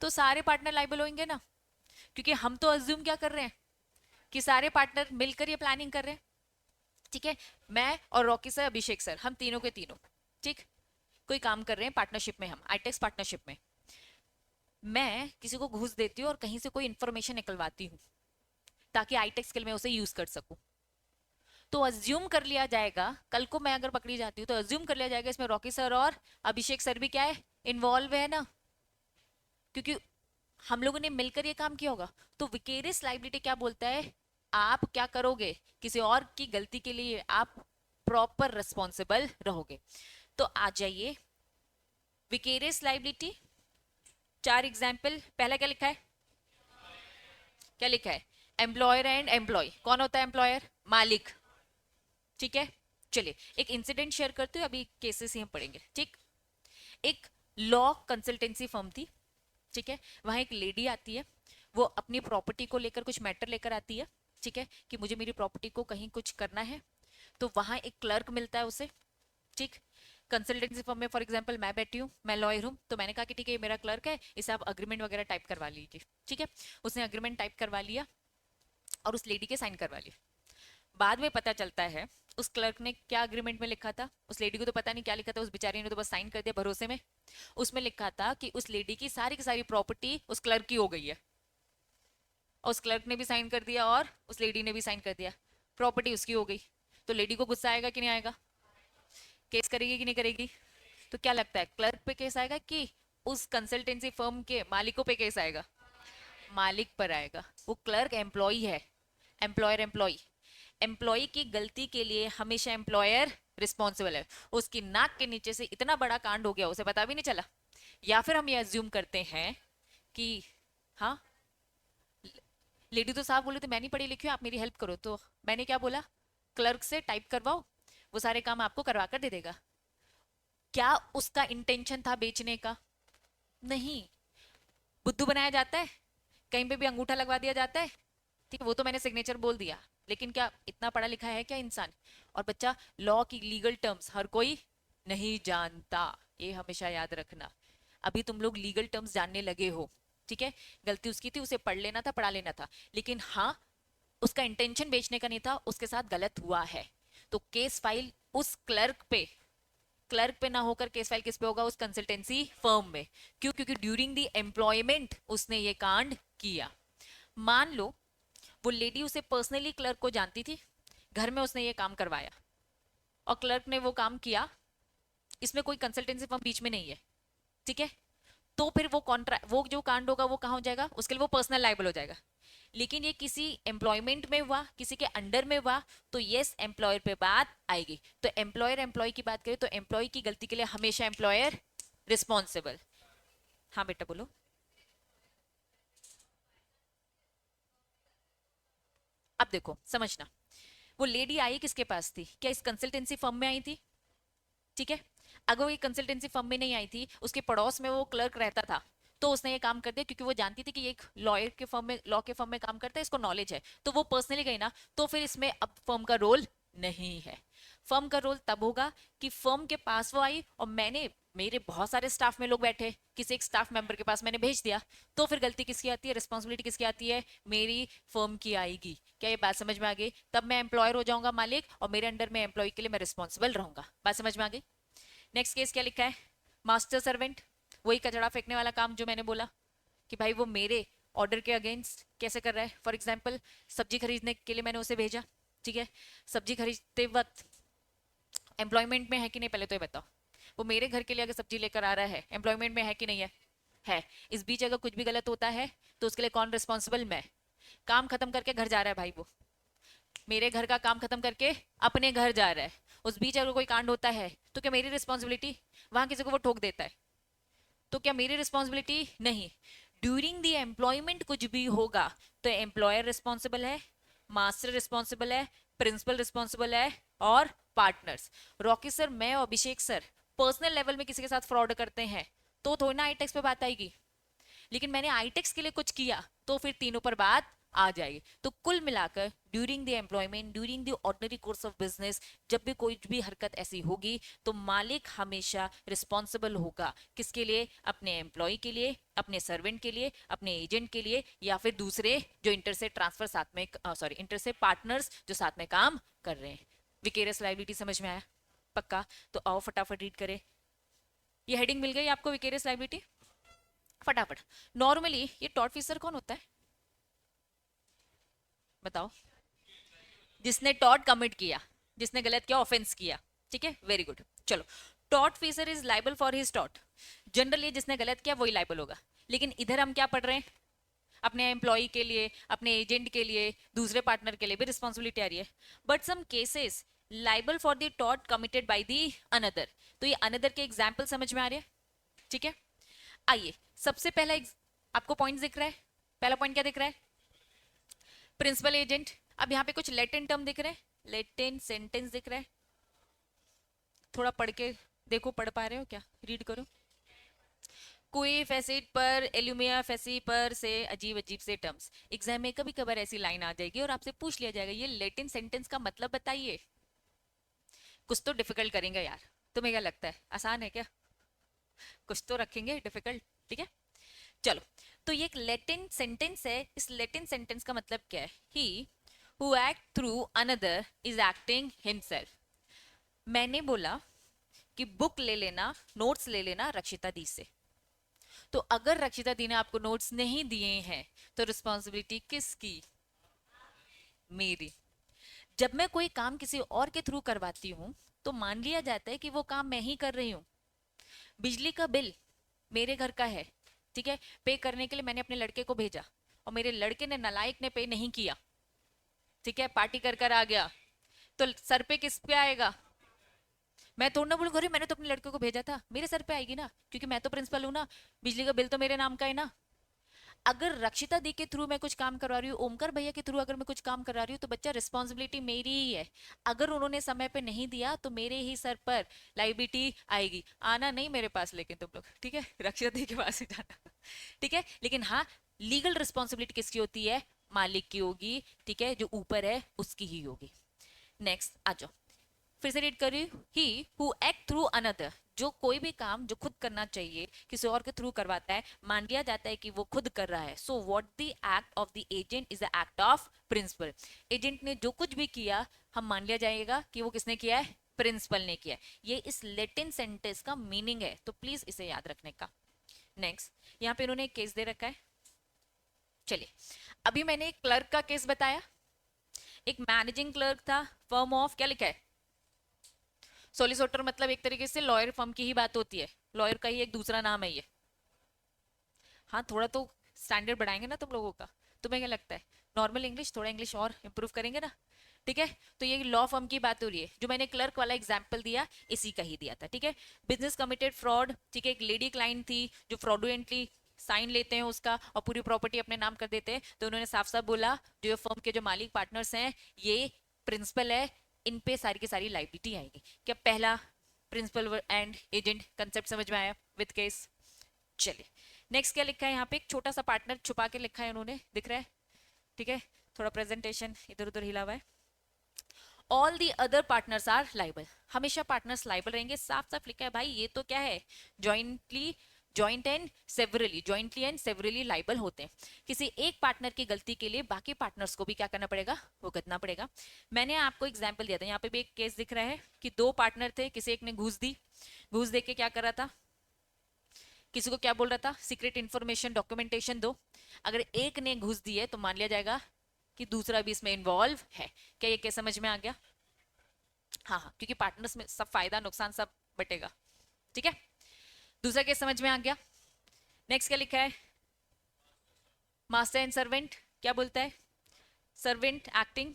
तो सारे पार्टनर लाइबल होंगे ना, क्योंकि हम तो अज्यूम क्या कर रहे हैं कि सारे पार्टनर मिलकर ये प्लानिंग कर रहे हैं। ठीक है, मैं और रॉकी सर, अभिषेक सर, हम तीनों के तीनों ठीक कोई काम कर रहे हैं पार्टनरशिप में, हम आईटेक्स पार्टनरशिप में। मैं किसी को घूस देती हूँ और कहीं से कोई इंफॉर्मेशन निकलवाती हूँ ताकि आईटेक्स के लिए मैं उसे यूज कर सकूं। तो अज्यूम कर लिया जाएगा, कल को मैं अगर पकड़ी जाती हूँ तो अज्यूम कर लिया जाएगा इसमें रॉकी सर और अभिषेक सर भी क्या है, इन्वॉल्व है ना, क्योंकि हम लोगों ने मिलकर ये काम किया होगा। तो विकेरियस लाइबिलिटी क्या बोलता है, आप क्या करोगे, किसी और की गलती के लिए आप प्रॉपर रिस्पॉन्सिबल रहोगे। तो आ जाइए विकेरियस लाइबिलिटी, 4 एग्जाम्पल। पहला क्या लिखा है, क्या लिखा है, एम्प्लॉयर एंड एम्प्लॉय। कौन होता है एम्प्लॉयर, मालिक। ठीक है, चलिए एक इंसिडेंट शेयर करते हुए अभी केसेस ही हम पढ़ेंगे। ठीक, एक लॉ कंसल्टेंसी फर्म थी, ठीक है, वहां एक लेडी आती है, वो अपनी प्रॉपर्टी को लेकर कुछ मैटर लेकर आती है, ठीक है, कि मुझे मेरी प्रॉपर्टी को कहीं कुछ करना है। तो वहां एक क्लर्क मिलता है उसे, ठीक, कंसल्टेंसी फर्म में फॉर एग्जांपल मैं बैठी हूँ, मैं लॉयर हूँ, तो मैंने कहा कि ठीक है ये मेरा क्लर्क है, इसे आप अग्रीमेंट वगैरह टाइप करवा लीजिए। ठीक है, उसने अग्रीमेंट टाइप करवा लिया और उस लेडी के साइन करवा लिए। बाद में पता चलता है उस क्लर्क ने क्या अग्रीमेंट में लिखा था, उस लेडी को तो पता नहीं क्या लिखा था, उस बेचारी ने तो बस साइन कर दिया भरोसे में। उसमें लिखा था कि उस लेडी की सारी प्रॉपर्टी उस क्लर्क की हो गई है। और उस क्लर्क ने भी साइन कर दिया और उस लेडी ने भी साइन कर दिया, प्रॉपर्टी उसकी हो गई। तो लेडी को गुस्सा आएगा कि नहीं आएगा? केस करेगी कि नहीं करेगी? तो क्या लगता है, क्लर्क पे केस आएगा कि उस कंसल्टेंसी फर्म के मालिकों पे केस आएगा? मालिक पर आएगा। वो क्लर्क एम्प्लॉय है, एम्प्लॉयर एम्प्लॉय। एम्प्लॉय की गलती के लिए हमेशा एम्प्लॉयर रिस्पॉन्सिबल है। उसकी नाक के नीचे से इतना बड़ा कांड हो गया, उसे पता भी नहीं चला। या फिर हम ये अज्यूम करते हैं कि हाँ, लेडी तो साहब बोले थे मैं नहीं पढ़ी लिखी हूँ, आप मेरी हेल्प करो, तो मैंने क्या बोला, क्लर्क से टाइप करवाओ, वो सारे काम आपको करवा कर दे देगा। क्या उसका इंटेंशन था बेचने का? नहीं। बुद्धू बनाया जाता है, कहीं पे भी अंगूठा लगवा दिया जाता है, ठीक है, वो तो मैंने सिग्नेचर बोल दिया, लेकिन क्या इतना पढ़ा लिखा है क्या इंसान? और बच्चा, लॉ की लीगल टर्म्स हर कोई नहीं जानता, ये हमेशा याद रखना। अभी तुम लोग लीगल टर्म्स जानने लगे हो, ठीक है, गलती उसकी थी, उसे पढ़ लेना था, पढ़ा लेना था, लेकिन हाँ, उसका इंटेंशन बेचने का नहीं था, उसके साथ गलत हुआ है। तो केस फाइल उस क्लर्क पे ना होकर केस फाइल किस पे होगा? उस कंसल्टेंसी फर्म में। क्यों? क्योंकि ड्यूरिंग द एम्प्लॉयमेंट उसने ये कांड किया। मान लो वो लेडी उसे पर्सनली क्लर्क को जानती थी, घर में उसने ये काम करवाया और क्लर्क ने वो काम किया, इसमें कोई कंसल्टेंसी फर्म बीच में नहीं है, ठीक है, तो फिर वो जो कांड होगा वो कहाँ हो जाएगा? उसके लिए वो पर्सनल लाइबल हो जाएगा। लेकिन ये किसी एम्प्लॉयमेंट में हुआ, किसी के अंडर में हुआ, तो यस, एम्प्लॉयर पे बात आएगी। तो एम्प्लॉयर एम्प्लॉय की बात करें तो एम्प्लॉय की गलती के लिए हमेशा एम्प्लॉयर रिस्पॉन्सिबल। हाँ बेटा बोलो। अब देखो समझना, वो लेडी आई किसके पास थी? क्या इस कंसल्टेंसी फर्म में आई थी? ठीक है, अगर वो कंसल्टेंसी फर्म में नहीं आई थी, उसके पड़ोस में वो क्लर्क रहता था, तो उसने ये काम कर दिया क्योंकि वो जानती थी कि ये एक लॉयर के फर्म में, लॉ के फर्म में काम करता है, इसको नॉलेज है, तो वो पर्सनली गई ना, तो फिर इसमें अब फर्म का रोल नहीं है। फर्म का रोल तब होगा कि फर्म के पास वो आई और मैंने, मेरे बहुत सारे स्टाफ में लोग बैठे, किसी एक स्टाफ मेंबर के पास मैंने भेज दिया, तो फिर गलती किसकी आती है? रिस्पॉन्सिबिलिटी किसकी आती है? मेरी फर्म की आएगी। क्या ये बात समझ में आ गई? तब मैं एम्प्लॉयर हो जाऊंगा, मालिक, और मेरे अंडर में एम्प्लॉय के लिए मैं रिस्पॉन्सिबल रहूंगा। बात समझ में आ गई? नेक्स्ट केस क्या लिखा है? मास्टर सर्वेंट, वही कचड़ा फेंकने वाला काम जो मैंने बोला कि भाई वो मेरे ऑर्डर के अगेंस्ट कैसे कर रहा है। फॉर एग्जाम्पल, सब्जी खरीदने के लिए मैंने उसे भेजा, ठीक है, सब्जी खरीदते वक्त एम्प्लॉयमेंट में है कि नहीं, पहले तो ये बताओ। वो मेरे घर के लिए अगर सब्जी लेकर आ रहा है, एम्प्लॉयमेंट में है कि नहीं है? है। इस बीच अगर कुछ भी गलत होता है तो उसके लिए कौन रिस्पॉन्सिबल? मैं। काम खत्म करके घर जा रहा है भाई, वो मेरे घर का काम खत्म करके अपने घर जा रहा है, उस बीच अगर कोई कांड होता है तो क्या मेरी रिस्पॉन्सिबिलिटी? वहां किसी को वो ठोक देता है तो क्या मेरी रिस्पॉन्सिबिलिटी? नहीं। ड्यूरिंग द एम्प्लॉयमेंट कुछ भी होगा तो एम्प्लॉयर रिस्पॉन्सिबल है, मास्टर रिस्पॉन्सिबल है, प्रिंसिपल रिस्पॉन्सिबल है, और पार्टनर्स। रॉकी सर, मैं और अभिषेक सर पर्सनल लेवल में किसी के साथ फ्रॉड करते हैं तो थोड़ी ना आईटेक्स पे बात आएगी, लेकिन मैंने आईटेक्स के लिए कुछ किया तो फिर तीनों पर बात आ जाएगी। तो कुल मिलाकर during the employment, during the ordinary course of business, जब भी कोई भी हरकत ऐसी होगी तो मालिक हमेशा रिस्पॉन्सिबल होगा। किसके लिए? अपने एम्प्लॉय के लिए, अपने सर्वेंट के लिए, अपने एजेंट के लिए, या फिर दूसरे जो इंटर से ट्रांसफर साथ में, सॉरी, इंटर से पार्टनर्स जो साथ में काम कर रहे हैं। विकेरियस लायबिलिटी समझ में आया? पक्का? तो आओ फटाफट रीड करें। ये हेडिंग मिल गई आपको, विकेरियस लायबिलिटी? फटाफट। नॉर्मली ये टॉर्ट फीसर कौन होता है बताओ? जिसने टॉर्ट कमिट किया, जिसने गलत किया, ऑफेंस किया, ठीक है, वेरी गुड। चलो, tort Fisher is liable for his tort. Generally जिसने गलत किया वही लाइबल होगा, लेकिन इधर हम क्या पढ़ रहे हैं? अपने एम्प्लॉय के लिए, अपने एजेंट के लिए, दूसरे पार्टनर के लिए भी रिस्पॉन्सिबिलिटी आ रही है। But some cases liable for the tort committed by the another. तो ये अनदर के एग्जाम्पल समझ में आ रहे हैं? ठीक है, आइए सबसे पहला आपको पॉइंट दिख रहा है? पहला पॉइंट क्या दिख रहा है? Principal agent. अब यहाँ पे कुछ लेटेंट टर्म दिख रहे हैं, लेटेंट सेंटेंस दिख रहा है, थोड़ा पढ़ के देखो, पढ़ पा रहे हो क्या? रीड करो। कोई फैसिड पर, एल्यूमिया फैसी पर से अजीब अजीब से टर्म्स। एग्जाम में कभी कभार ऐसी लाइन आ जाएगी और आपसे पूछ लिया जाएगा ये लेटेंट सेंटेंस का मतलब बताइए। कुछ तो डिफिकल्ट करेंगे यार, तुम्हें क्या लगता है आसान है क्या? कुछ तो रखेंगे डिफिकल्ट, ठीक है। चलो, तो ये एक लेटेंट सेंटेंस है। इस लेटेंट सेंटेंस का मतलब क्या है? He who act through another is acting himself. मैंने बोला कि बुक ले लेना, नोट्स ले लेना रक्षिता दी से, तो अगर रक्षिता दी ने आपको नोट्स नहीं दिए हैं तो रिस्पॉन्सिबिलिटी किसकी? मेरी। जब मैं कोई काम किसी और के थ्रू करवाती हूँ तो मान लिया जाता है कि वो काम मैं ही कर रही हूँ। बिजली का बिल मेरे घर का है, ठीक है, पे करने के लिए मैंने अपने लड़के को भेजा और मेरे लड़के ने नालायक ने पे नहीं किया, ठीक है, पार्टी कर कर आ गया, तो सर पे किस पे आएगा? मैं थोड़ा ना बोलूंगा अरे मैंने तो अपने लड़के को भेजा था, मेरे सर पे आएगी ना, क्योंकि मैं तो प्रिंसिपल हूं ना, बिजली का बिल तो मेरे नाम का है ना। अगर रक्षिता दी के थ्रू मैं कुछ काम करवा रही हूँ, ओमकार भैया के थ्रू अगर मैं कुछ काम करा रही हूँ, तो बच्चा रिस्पॉन्सिबिलिटी मेरी ही है। अगर उन्होंने समय पे नहीं दिया तो मेरे ही सर पर लाइबिलिटी आएगी। आना नहीं मेरे पास लेकिन तुम लोग, ठीक है, रक्षिता दी के पास ही जाना, ठीक है। लेकिन हाँ, लीगल रिस्पॉन्सिबिलिटी किसकी होती है? मालिक की होगी, ठीक है, जो ऊपर है उसकी ही होगी। नेक्स्ट आ जाओ, फिर से रीड करी, he who act through another, जो कोई भी काम जो खुद करना चाहिए किसी और के थ्रू करवाता है, मान लिया जाता है कि वो खुद कर रहा है। So what the act of the agent is the act of principal. Agent ने जो कुछ भी किया हम मान लिया जाएगा कि वो किसने किया है? प्रिंसिपल ने किया है। ये इस लेटिन सेंटेंस का मीनिंग है, तो प्लीज इसे याद रखने का। नेक्स्ट, यहाँ पे इन्होंने एक केस दे रखा है। चलिए, अभी मैंने एक क्लर्क का केस बताया, एक मैनेजिंग क्लर्क था, फर्म ऑफ, क्या लिखा है? सोलिसिटर, मतलब एक तरीके से लॉयर फर्म की ही बात होती है, लॉयर का ही एक दूसरा नाम है ये। हाँ, थोड़ा तो स्टैंडर्ड बढ़ाएंगे ना तुम लोगों का, तुम्हें क्या लगता है? नॉर्मल इंग्लिश, थोड़ा इंग्लिश और इंप्रूव करेंगे ना, ठीक है। तो ये लॉ फर्म की बात हो रही है, जो मैंने क्लर्क वाला एग्जांपल दिया इसी का ही दिया था, ठीक है। बिजनेस कमिटेड फ्रॉड, ठीक है, एक लेडी क्लाइंट थी जो फ्रॉडुलेंटली साइन लेते हैं उसका और पूरी प्रॉपर्टी अपने नाम कर देते हैं, तो उन्होंने साफ साफ बोला जो ये फर्म के जो मालिक पार्टनर्स हैं ये प्रिंसिपल है, इन पे सारी की सारी लाइबिलिटी आएगी। क्या पहला प्रिंसिपल एंड एजेंट कंसेप्ट समझ में आया विद केस? चलिए, नेक्स्ट क्या लिखा है यहाँ पे? एक छोटा सा पार्टनर छुपा के लिखा है उन्होंने, दिख रहा है, ठीक है, थोड़ा प्रेजेंटेशन इधर उधर हिला हुआ है। All the other partners are liable, हमेशा पार्टनर्स लाइबल रहेंगे, साफ साफ लिखा है भाई, ये तो क्या है? Jointly, joint and severally, jointly and severally liable होते हैं। किसी एक पार्टनर की गलती के लिए बाकी पार्टनर्स को भी क्या करना पड़ेगा? भुगतना पड़ेगा। मैंने आपको एग्जाम्पल दिया था, यहाँ पे भी एक केस दिख रहा है कि दो पार्टनर थे, किसी एक ने घूस दी, घूस दे के क्या कर रहा था? किसी को क्या बोल रहा था? सीक्रेट इंफॉर्मेशन डॉक्यूमेंटेशन दो। अगर एक ने घूस दी है तो मान लिया जाएगा कि दूसरा भी इसमें इन्वॉल्व है। क्या ये केस समझ में आ गया? हाँ हाँ, क्योंकि पार्टनर्स में सब फायदा नुकसान सब बटेगा, ठीक है। दूसरा केस समझ में आ गया। नेक्स्ट क्या लिखा है? मास्टर एंड सर्वेंट, क्या बोलता है? सर्वेंट एक्टिंग,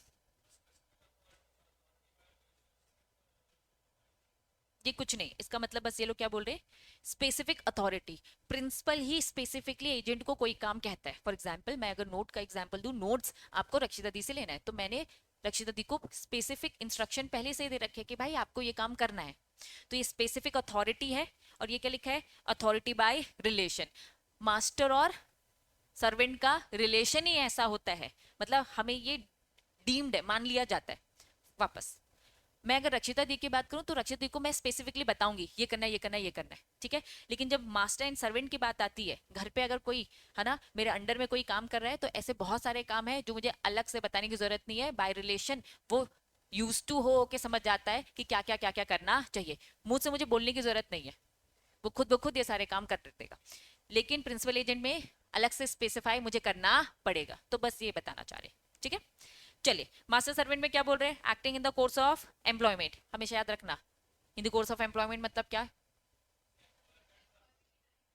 ये कुछ नहीं, इसका मतलब बस ये लोग क्या बोल रहे हैं? स्पेसिफिक अथॉरिटी, प्रिंसिपल ही स्पेसिफिकली एजेंट को कोई काम कहता है। फॉर एग्जांपल मैं अगर नोट का एग्जांपल दूं, नोट्स आपको रक्षिता दी से लेना है, तो मैंने रक्षिता दी को स्पेसिफिक इंस्ट्रक्शन पहले से ही दे रखे कि भाई आपको ये काम करना है, तो ये स्पेसिफिक अथॉरिटी है। और ये क्या लिखा है? Authority bye relation. मास्टर और सर्वेंट का रिलेशन ही ऐसा होता है, मतलब हमें ये डीम्ड है, मान लिया जाता है। वापस, मैं अगर रक्षिता दी की बात करूं तो रक्षिता दी को मैं स्पेसिफिकली बताऊंगी ये करना है, ये करना है, ये करना है, ठीक है। लेकिन जब मास्टर एंड सर्वेंट की बात आती है, घर पे अगर कोई है ना मेरे अंडर में कोई काम कर रहा है, तो ऐसे बहुत सारे काम है जो मुझे अलग से बताने की जरूरत नहीं है, बाय रिलेशन वो यूज टू हो के समझ जाता है कि क्या क्या क्या क्या करना चाहिए, मुंह से मुझे बोलने की जरूरत नहीं है, वो खुद ब खुद ये सारे काम कर देगा। लेकिन प्रिंसिपल एजेंट में अलग से स्पेसिफाई मुझे करना पड़ेगा, तो बस ये बताना चाह रहे, ठीक है। चलिए, मास्टर सर्वेंट में क्या बोल रहे हैं? Acting in the course of employment, हमेशा याद रखना, in the course of employment मतलब क्या?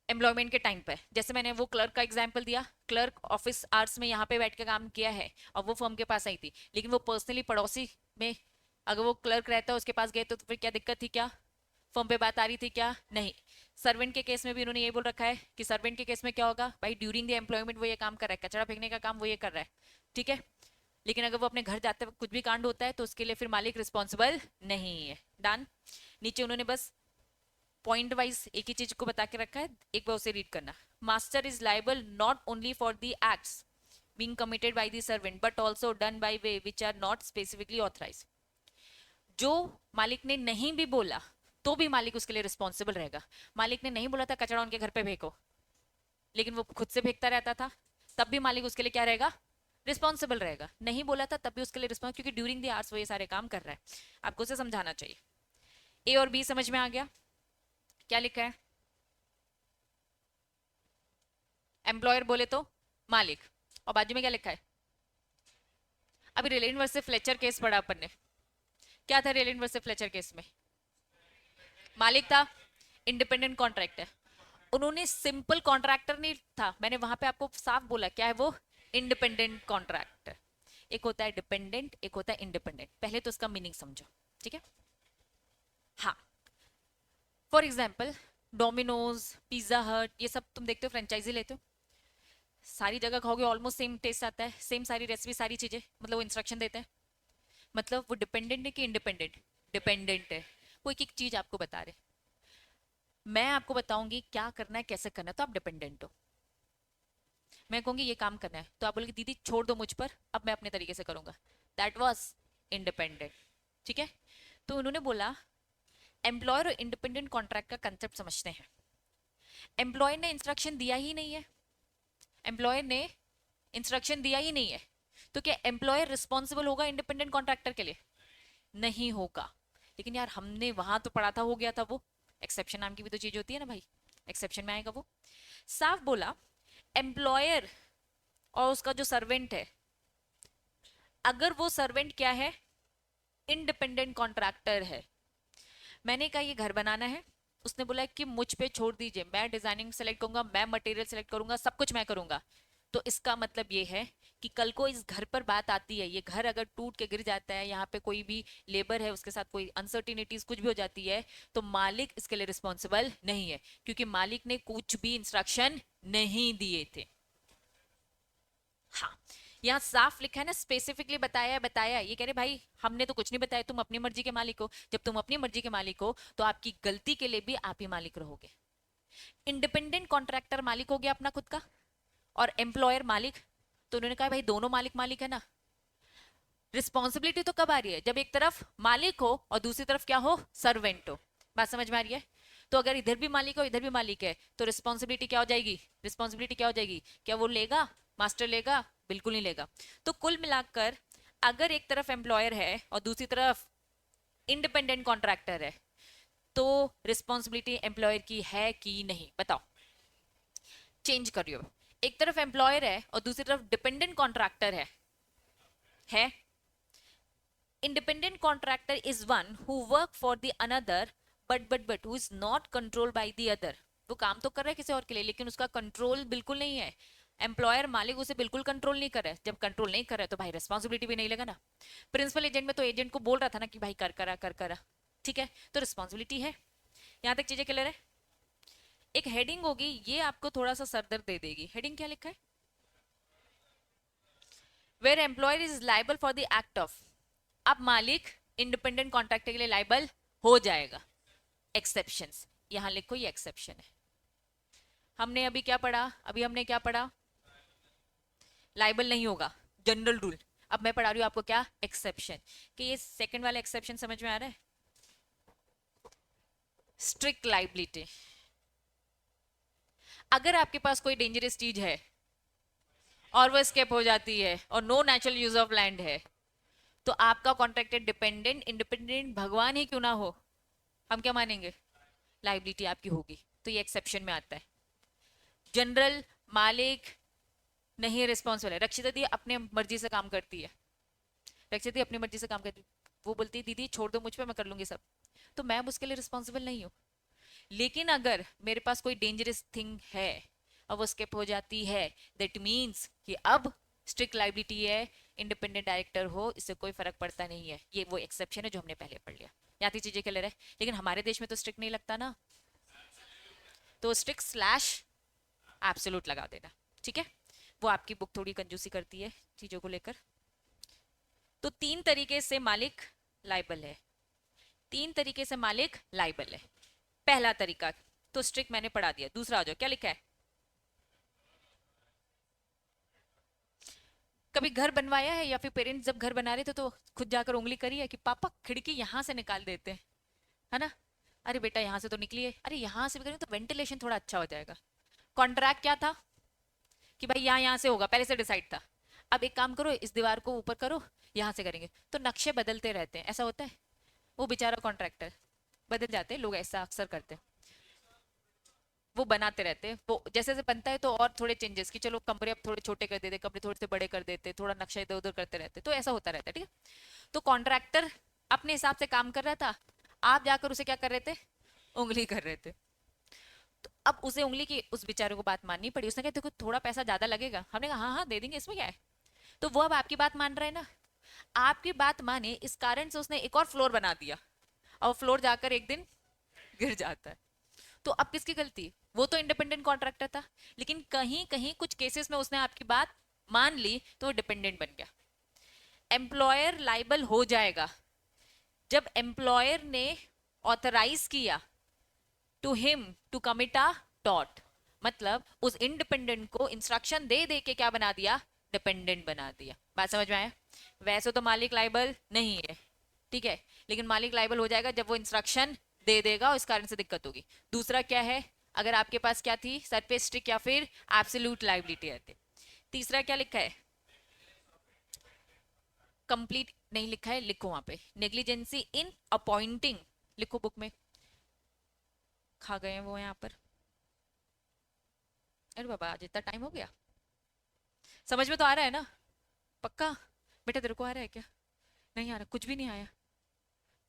एम्प्लॉयमेंट के टाइम पर, जैसे मैंने वो क्लर्क का एग्जांपल दिया, क्लर्क ऑफिस आवर्स में यहाँ पे बैठ के काम किया है और वो फर्म के पास आई थी, लेकिन वो पर्सनली पड़ोसी में अगर वो क्लर्क रहता है उसके पास गए तो फिर क्या दिक्कत थी? क्या फर्म पे बात आ रही थी? क्या नहीं। सर्वेंट के केस में भी उन्होंने ये बोल रखा है कि सर्वेंट के केस में क्या होगा भाई? ड्यूरिंग द एम्प्लॉयमेंट वो ये काम कर रहा है, कचरा फेंकने का काम वो ये कर रहा है, ठीक है। लेकिन अगर वो अपने घर जाते वक्त कुछ भी कांड होता है तो उसके लिए फिर मालिक रिस्पॉन्सिबल नहीं है। डन। नीचे उन्होंने बस पॉइंट वाइज एक ही चीज को बता के रखा है, एक बार उसे रीड करना। Master is liable not only for the acts being committed by the servant but also done by way which are not specifically authorized। जो मालिक ने नहीं भी बोला तो भी मालिक उसके लिए रिस्पॉन्सिबल रहेगा। मालिक ने नहीं बोला था कचरा उनके घर पे फेंको, लेकिन वो खुद से फेंकता रहता था, तब भी मालिक उसके लिए क्या रहेगा? रिस्पॉन्सिबल रहेगा। नहीं बोला था तब भी उसके लिए रिस्पॉन्स, क्योंकि ड्यूरिंग द आवर्स वो ये सारे काम कर रहा है। आपको उसे समझाना चाहिए। ए और बी समझ में आ गया? क्या लिखा है? एम्प्लॉयर बोले तो मालिक, और बाजू में क्या लिखा है? अभी रेलेन वर्सेस फ्लेचर केस पढ़ा अपन ने, क्या था रेलेन वर्सेस फ्लेचर केस में? मालिक था, इंडिपेंडेंट कॉन्ट्रैक्टर। उन्होंने सिंपल कॉन्ट्रैक्टर नहीं था, मैंने वहां पे आपको साफ बोला क्या है वो, इंडिपेंडेंट कॉन्ट्रैक्टर। एक होता है डिपेंडेंट, एक होता है इंडिपेंडेंट, पहले तो उसका मीनिंग समझो, ठीक है? हाँ, फॉर एग्जाम्पल डोमिनोज, पिज्जा हट, ये सब तुम देखते हो, फ्रेंचाइजी लेते हो, सारी जगह खाओगे ऑलमोस्ट सेम टेस्ट आता है, सेम सारी रेसिपी, सारी चीजें, मतलब वो इंस्ट्रक्शन देते हैं, मतलब वो डिपेंडेंट है कि इंडिपेंडेंट? डिपेंडेंट है। वो एक एक चीज आपको बता रहे, मैं आपको बताऊंगी क्या करना है कैसे करना है, तो आप डिपेंडेंट हो। मैं कहूंगी ये काम करना है तो आप बोलोगे दीदी छोड़ दो मुझ पर, अब मैं अपने तरीके से करूंगा, दैट वॉज इंडिपेंडेंट, ठीक है? तो उन्होंने बोला एम्प्लॉयर और इंडिपेंडेंट कॉन्ट्रैक्ट का कंसेप्ट समझते हैं। एम्प्लॉयर ने इंस्ट्रक्शन दिया ही नहीं है, एम्प्लॉयर ने इंस्ट्रक्शन दिया ही नहीं है, तो क्या एम्प्लॉयर रिस्पॉन्सिबल होगा इंडिपेंडेंट कॉन्ट्रैक्टर के लिए? नहीं होगा। लेकिन यार हमने वहां तो पढ़ा था, हो गया था वो, एक्सेप्शन नाम की भी तो चीज होती है ना भाई, एक्सेप्शन में आएगा वो। साफ बोला एम्प्लॉयर और उसका जो सर्वेंट है, अगर वो सर्वेंट क्या है, इंडिपेंडेंट कॉन्ट्रैक्टर है, मैंने कहा ये घर बनाना है, उसने बोला कि मुझ पे छोड़ दीजिए, मैं डिजाइनिंग सेलेक्ट करूंगा, मैं मटेरियल सेलेक्ट करूंगा, सब कुछ मैं करूंगा, तो इसका मतलब ये है कि कल को इस घर पर बात आती है, ये घर अगर टूट के गिर जाता है, यहाँ पे कोई भी लेबर है उसके साथ कोई अनसर्टिनिटीज कुछ भी हो जाती है, तो मालिक इसके लिए रिस्पॉन्सिबल नहीं है, क्योंकि मालिक ने कुछ भी इंस्ट्रक्शन नहीं दिए थे। हाँ, यहाँ साफ लिखा है ना, स्पेसिफिकली बताया बताया, ये कह रहे भाई हमने तो कुछ नहीं बताया, तुम अपनी मर्जी के मालिक हो, जब तुम अपनी मर्जी के मालिक हो तो आपकी गलती के लिए भी आप ही मालिक रहोगे। इंडिपेंडेंट कॉन्ट्रैक्टर मालिक हो गया अपना खुद का, और एम्प्लॉयर मालिक, तो उन्होंने कहा भाई दोनों मालिक मालिक है ना, रिस्पॉन्सिबिलिटी तो कब आ रही है, जब एक तरफ मालिक हो और दूसरी तरफ क्या हो, सर्वेंट हो। बात समझ में आ रही है? तो अगर इधर भी मालिक हो इधर भी मालिक है, तो रिस्पॉन्सिबिलिटी क्या हो जाएगी, रिस्पॉन्सिबिलिटी क्या हो जाएगी, क्या वो लेगा, मास्टर लेगा? बिल्कुल नहीं लेगा। तो कुल मिलाकर अगर एक तरफ एम्प्लॉयर है और दूसरी तरफ इंडिपेंडेंट कॉन्ट्रैक्टर है, तो रिस्पॉन्सिबिलिटी एम्प्लॉयर की है कि नहीं, बताओ? चेंज करियो, एक तरफ एम्प्लॉयर है और दूसरी तरफ डिपेंडेंट कॉन्ट्रैक्टर है। Independent contractor is one who work for the another but who is not controlled by the other। वो काम तो कर रहा है किसी और के लिए, लेकिन उसका कंट्रोल बिल्कुल नहीं है। एम्प्लॉयर मालिक उसे बिल्कुल कंट्रोल नहीं कर रहा है, जब कंट्रोल नहीं कर रहा है तो भाई रिस्पॉन्सिबिलिटी भी नहीं लेगा ना। प्रिंसिपल एजेंट में तो एजेंट को बोल रहा था ना कि भाई कर करा कर करा, ठीक है, तो रिस्पॉन्सिबिलिटी है। यहाँ तक चीजें क्लियर है? एक हेडिंग होगी, ये आपको थोड़ा सा सरदर्द दे देगी। हेडिंग क्या लिखा है? Where employer is liable for the act of, अब मालिक इंडिपेंडेंट कॉन्ट्रैक्टर के लिए लाइबल हो जाएगा। एक्सेप्शंस, यहां लिखो ये एक्सेप्शन है। हमने अभी क्या पढ़ा, अभी हमने क्या पढ़ा, लाइबल नहीं होगा, जनरल रूल। अब मैं पढ़ा रही हूं आपको क्या, एक्सेप्शन। कि ये सेकंड वाला एक्सेप्शन समझ में आ रहा है? स्ट्रिक्ट लाइबिलिटी, अगर आपके पास कोई डेंजरस चीज है और वो स्केप हो जाती है और no natural use of land है, तो आपका कॉन्ट्रैक्टेड डिपेंडेंट इंडिपेंडेंट भगवान ही क्यों ना हो, हम क्या मानेंगे, लाइबिलिटी आपकी होगी। तो ये एक्सेप्शन में आता है। जनरल मालिक नहीं रिस्पॉन्सिबल है। रक्षिता दी अपने मर्जी से काम करती है, रक्षिता दी अपनी मर्जी से काम करती है, वो बोलती है दीदी छोड़ दो मुझ पे, मैं कर लूंगी सब, तो मैं उसके लिए रिस्पॉन्सिबल नहीं हूँ। लेकिन अगर मेरे पास कोई डेंजरस थिंग है और वो स्किप हो जाती है, दैट मीन्स कि अब स्ट्रिक्ट लाइबिलिटी है, इंडिपेंडेंट डायरेक्टर हो, इससे कोई फर्क पड़ता नहीं है। ये वो एक्सेप्शन है जो हमने पहले पढ़ लिया। यहाँ तक चीजें क्लियर है? लेकिन हमारे देश में तो स्ट्रिक्ट नहीं लगता ना, तो स्ट्रिक्ट स्लैश एब्सोल्यूट लगा देना, ठीक है? वो आपकी बुक थोड़ी कंजूसी करती है चीजों को लेकर। तो तीन तरीके से मालिक लाइबल है, तीन तरीके से मालिक लाइबल है। पहला तरीका तो स्ट्रिक्ट मैंने पढ़ा दिया, दूसरा आ जाओ, क्या लिखा है? कभी घर बनवाया है या फिर पेरेंट्स जब घर बना रहे थे तो खुद जाकर उंगली करी है कि पापा खिड़की यहां से निकाल देते हैं, है ना? अरे बेटा यहाँ से तो निकली है, अरे यहाँ से भी करें तो वेंटिलेशन थोड़ा अच्छा हो जाएगा। कॉन्ट्रैक्ट क्या था कि भाई यहाँ से होगा, पहले से डिसाइड था। अब एक काम करो, इस दीवार को ऊपर करो, यहाँ से करेंगे, तो नक्शे बदलते रहते हैं, ऐसा होता है। वो बेचारा कॉन्ट्रैक्टर, बदल जाते हैं लोग, ऐसा अक्सर करते हैं। वो बनाते रहते, वो जैसे जैसे बनता है तो और थोड़े चेंजेस कि चलो कमरे अब थोड़े छोटे कर देते, कमरे थोड़े से बड़े कर देते, थोड़ा नक्शा इधर उधर करते रहते, तो ऐसा होता रहता है, ठीक है। तो कॉन्ट्रैक्टर अपने हिसाब से काम कर रहा था, आप जाकर उसे क्या कर रहे थे, उंगली कर रहे थे। तो अब उसे उंगली की उस बेचारे को बात माननी पड़ी, उसने कहा देखो थोड़ा पैसा ज्यादा लगेगा, हमने कहा हाँ हाँ दे देंगे, इसमें क्या है। तो वो अब आपकी बात मान रहा है ना, आपकी बात माने इस कारण से उसने एक और फ्लोर बना दिया, और फ्लोर जाकर एक दिन गिर जाता है। तो अब किसकी गलती, वो तो इंडिपेंडेंट कॉन्ट्रैक्टर था, लेकिन कहीं कहीं कुछ केसेस में उसने आपकी बात मान ली तो वो डिपेंडेंट बन गया। एम्प्लॉयर लाइबल हो जाएगा जब एम्प्लॉयर ने ऑथराइज किया to him to commit a tort, मतलब उस इंडिपेंडेंट को इंस्ट्रक्शन दे दे के क्या बना दिया, डिपेंडेंट बना दिया। बात समझ में आया। वैसे तो मालिक लाइबल नहीं है, ठीक है, लेकिन मालिक लाइबल हो जाएगा जब वो इंस्ट्रक्शन दे देगा और इस कारण से दिक्कत होगी। दूसरा क्या है, अगर आपके पास क्या थी, सरफेस स्ट्रिक या फिर एब्सोल्यूट लाइबिलिटी रहती। तीसरा क्या लिखा है, कंप्लीट नहीं लिखा है, लिखो वहां पे, नेग्लिजेंसी इन अपॉइंटिंग, लिखो बुक में, खा गए हैं वो यहाँ पर। अरे बाबा आज इतना टाइम हो गया, समझ में तो आ रहा है ना, पक्का। बेटा तेरे को आ रहा है क्या, नहीं आ रहा, कुछ भी नहीं आया,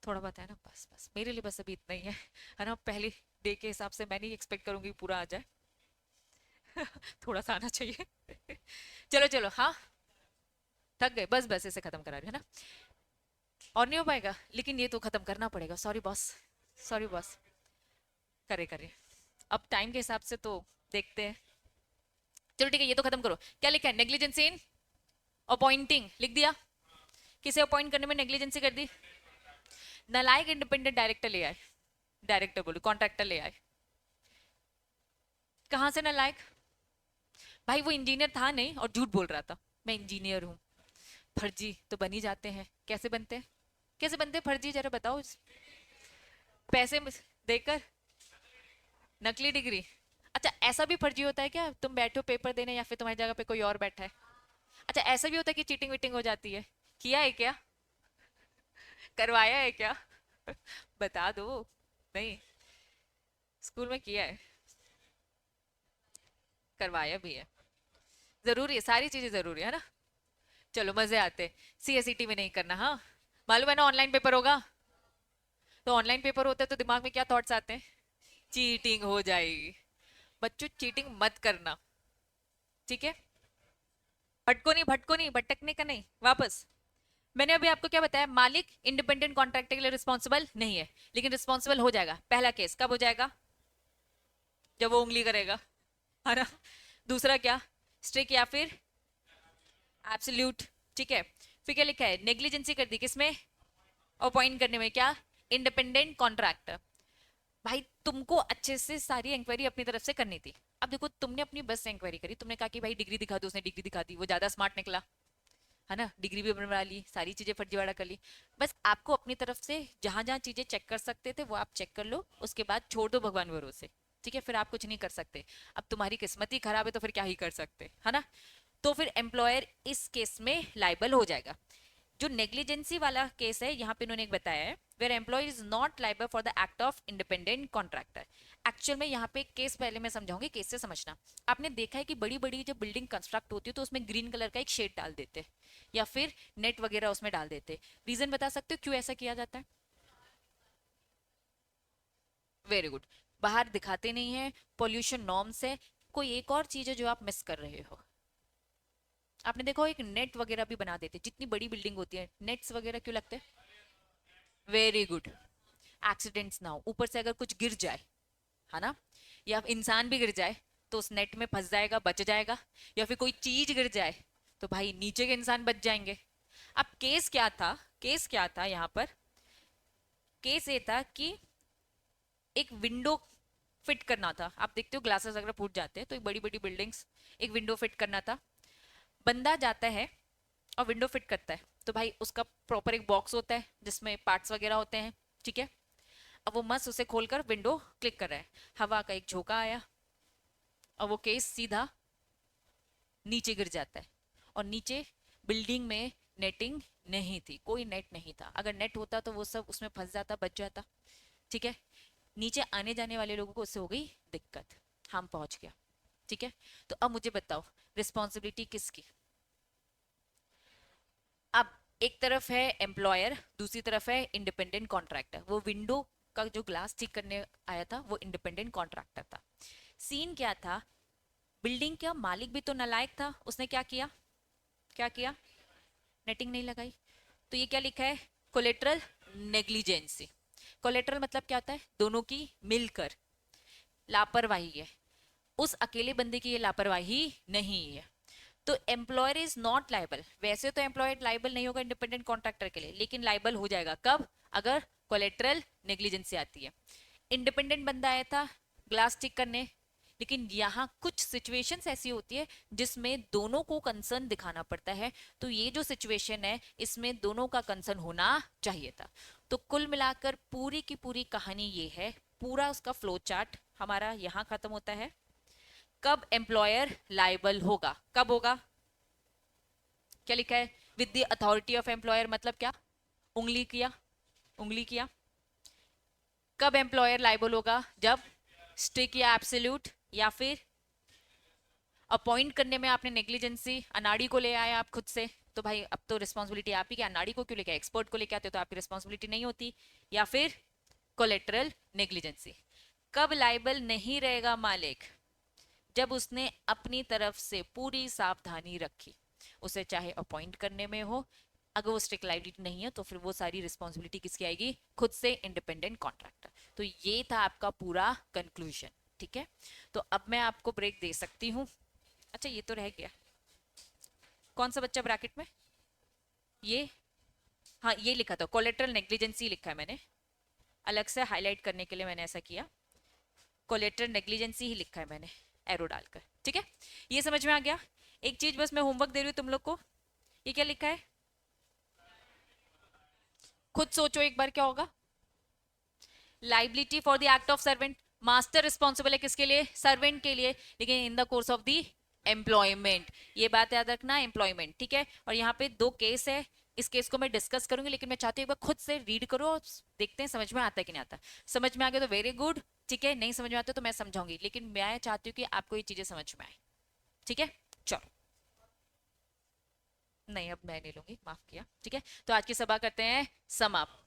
थोड़ा बहुत है ना, बस बस मेरे लिए बस अभी इतना ही है ना। पहले डे के हिसाब से मैं नहीं एक्सपेक्ट करूंगी पूरा आ जाए, थोड़ा सा आना चाहिए। चलो चलो, हाँ थक गए, बस बस इसे खत्म करा रही है ना, और नहीं हो पाएगा, लेकिन ये तो खत्म करना पड़ेगा, सॉरी बॉस, सॉरी बॉस, करे करे, अब टाइम के हिसाब से तो देखते हैं। चलो ठीक है, ये तो खत्म करो, क्या लिखा है, नेग्लिजेंसी इन अपॉइंटिंग, लिख दिया, किसे अपॉइंट करने में नेग्लिजेंसी कर दी, नालायक इंडिपेंडेंट डायरेक्टर ले आए, डायरेक्टर बोलो कॉन्ट्रैक्टर ले आए, कहां से नालायक, भाई वो इंजीनियर था नहीं और झूठ बोल रहा था, मैं इंजीनियर हूँ। फर्जी तो बन ही जाते हैं, कैसे बनते हैं, कैसे बनते हैं फर्जी, जरा बताओ, पैसे देकर, नकली डिग्री। अच्छा ऐसा भी फर्जी होता है क्या, तुम बैठो पेपर देने या फिर तुम्हारी जगह पे कोई और बैठा है। अच्छा ऐसा भी होता है कि चीटिंग वीटिंग हो जाती है, किया है क्या, करवाया है क्या, बता दो। नहीं, स्कूल में किया है, करवाया भी है, जरूरी है, सारी चीजें जरूरी है ना। चलो मजे आते, सीएसईटी में नहीं करना, हाँ मालूम है ना, ऑनलाइन पेपर होगा, तो ऑनलाइन पेपर होता है तो दिमाग में क्या थॉट्स आते हैं, चीटिंग हो जाएगी। बच्चों चीटिंग मत करना, ठीक है, भटको नहीं, भटकने का नहीं, वापस। मैंने अभी आपको क्या बताया, मालिक इंडिपेंडेंट कॉन्ट्रैक्टर के लिए रिस्पॉन्सिबल नहीं है, लेकिन रिस्पॉन्सिबल हो जाएगा, पहला केस कब हो जाएगा, जब वो उंगली करेगा, है ना। दूसरा क्या, स्ट्रिक या फिर एब्सोल्यूट, ठीक है। फिर क्या लिखा है, नेग्लिजेंसी कर दी किसमें, अपॉइंट करने में, क्या, इंडिपेंडेंट कॉन्ट्रैक्टर। भाई तुमको अच्छे से सारी इंक्वायरी अपनी तरफ से करनी थी। अब देखो तुमने अपनी बस से इंक्वायरी करी, तुमने कहा कि भाई डिग्री दिखा दो, उसने डिग्री दिखा दी, वो ज्यादा स्मार्ट निकला, है ना, डिग्री भी बनवा ली, सारी चीजें फर्जीवाड़ा कर ली। बस आपको अपनी तरफ से जहां जहां चीजें चेक कर सकते थे वो आप चेक कर लो, उसके बाद छोड़ दो भगवान भरोसे, ठीक है, फिर आप कुछ नहीं कर सकते। अब तुम्हारी किस्मत ही खराब है तो फिर क्या ही कर सकते, है ना। तो फिर एम्प्लॉयर इस केस में लाइबल हो जाएगा। जो नेग्लिजेंसी वाला केस है यहाँ पे इन्होंने एक बताया है, where employ is not liable for the act of independent contractor. Actual में यहाँ पे केस पहले मैं समझाऊंगी, केस से समझना। आपने देखा है कि बड़ी बड़ी जब बिल्डिंग कंस्ट्रक्ट होती है तो उसमें ग्रीन कलर का एक शेड डाल देते हैं या फिर नेट वगैरह उसमें डाल देते हैं, रीजन बता सकते हो क्यों ऐसा किया जाता है। वेरी गुड, बाहर दिखाते नहीं है, पोल्यूशन नॉर्म्स है, कोई एक और चीज है जो आप मिस कर रहे हो। आपने देखो एक नेट वगैरह भी बना देते, जितनी बड़ी बिल्डिंग होती है नेट्स वगैरह क्यों लगते हैं। वेरी गुड, एक्सीडेंट्स ना हो, ऊपर से अगर कुछ गिर जाए, है ना, या इंसान भी गिर जाए तो उस नेट में फंस जाएगा, बच जाएगा, या फिर कोई चीज गिर जाए तो भाई नीचे के इंसान बच जाएंगे। अब केस क्या था, केस क्या था यहाँ पर, केस ये था कि एक विंडो फिट करना था। आप देखते हो ग्लासेस अगर फूट जाते हैं तो एक बड़ी बड़ी बिल्डिंग्स, एक विंडो फिट करना था। बंदा जाता है और विंडो फिट करता है, तो भाई उसका प्रॉपर एक बॉक्स होता है जिसमें पार्ट्स वगैरह होते हैं, ठीक है। अब वो मस्त उसे खोलकर विंडो क्लिक कर रहा है, हवा का एक झोंका आया और वो केस सीधा नीचे गिर जाता है। और नीचे बिल्डिंग में नेटिंग नहीं थी, कोई नेट नहीं था, अगर नेट होता तो वो सब उसमें फंस जाता, बच जाता, ठीक है। नीचे आने जाने वाले लोगों को उससे हो गई दिक्कत। हम पहुंच गया। ठीक है, तो अब मुझे बताओ रिस्पॉन्सिबिलिटी किसकी। अब एक तरफ है एम्प्लॉयर, दूसरी तरफ है इंडिपेंडेंट कॉन्ट्रैक्टर। वो विंडो का जो ग्लास ठीक करने आया था वो इंडिपेंडेंट कॉन्ट्रैक्टर था। सीन क्या था, बिल्डिंग का मालिक भी तो नालायक था, उसने क्या किया, क्या किया, नेटिंग नहीं लगाई। तो ये क्या लिखा है, कोलेट्रल नेग्लिजेंसी। कोलेट्रल मतलब क्या होता है, दोनों की मिलकर लापरवाही है, उस अकेले बंदे की ये लापरवाही नहीं है। तो एम्प्लॉयर इज नॉट लाइबल, वैसे तो एम्प्लॉयर लाइबल नहीं होगा इंडिपेंडेंट कॉन्ट्रैक्टर के लिए, लेकिन लाइबल हो जाएगा कब, अगर कोलेट्रल नेग्लिजेंसी आती है। इंडिपेंडेंट बंदा आया था ग्लास ठीक करने, लेकिन यहाँ कुछ सिचुएशंस ऐसी होती है जिसमें दोनों को कंसर्न दिखाना पड़ता है। तो ये जो सिचुएशन है इसमें दोनों का कंसर्न होना चाहिए था। तो कुल मिलाकर पूरी की पूरी कहानी ये है, पूरा उसका फ्लो चार्ट हमारा यहाँ खत्म होता है। कब एम्प्लॉयर लाइबल होगा, कब होगा, क्या लिखा है, with the authority of employer, मतलब क्या, उंगली किया, उंगली किया। कब एम्प्लॉयर लाइबल होगा, जब स्ट्रिक्ट या एब्सोल्यूट, या फिर अपॉइंट करने में आपने नेग्लिजेंसी, अनाड़ी को ले आए आप खुद से, तो भाई अब तो रिस्पॉन्सिबिलिटी आप ही की, अनाड़ी को क्यों लेके, एक्सपर्ट को लेके आते तो आपकी रिस्पॉन्सिबिलिटी नहीं होती। या फिर कोलेटरल नेग्लिजेंसी। कब लाइबल नहीं रहेगा मालिक, जब उसने अपनी तरफ से पूरी सावधानी रखी, उसे चाहे अपॉइंट करने में हो, अगर वो स्ट्रिक्ट लाइबिलिटी नहीं है तो फिर वो सारी रिस्पॉन्सिबिलिटी किसकी आएगी, खुद से, इंडिपेंडेंट कॉन्ट्रैक्टर। तो ये था आपका पूरा कंक्लूजन। ठीक है, तो अब मैं आपको ब्रेक दे सकती हूँ। अच्छा ये तो रह गया, कौन सा बच्चा ब्रैकेट में, ये, हाँ ये लिखा था कोलेटरल नेग्लिजेंसी लिखा है मैंने, अलग से हाईलाइट करने के लिए मैंने ऐसा किया, कोलेटरल नेग्लिजेंसी ही लिखा है मैंने एरो डालकर। ठीक है, ये समझ में आ गया। एक चीज बस मैं होमवर्क दे रही हूँ तुम लोग को, ये क्या लिखा है, खुद सोचो एक बार क्या होगा। Liability for the act of servant, master responsible है किसके लिए, सर्वेंट के लिए, लेकिन in the course of the employment, ये बात याद रखना, एम्प्लॉयमेंट। ठीक है, और यहाँ पे दो केस है, इस केस को मैं डिस्कस करूंगी, लेकिन मैं चाहती हूँ एक बार खुद से रीड करो और देखते हैं समझ में आता है कि नहीं आता। समझ में आ गया तो वेरी गुड, ठीक है, नहीं समझ में आता तो मैं समझाऊंगी, लेकिन मैं चाहती हूँ कि आपको ये चीजें समझ में आए। ठीक है, चलो, नहीं अब मैं नहीं लूंगी, माफ किया। ठीक है, तो आज की सभा करते हैं समाप्त।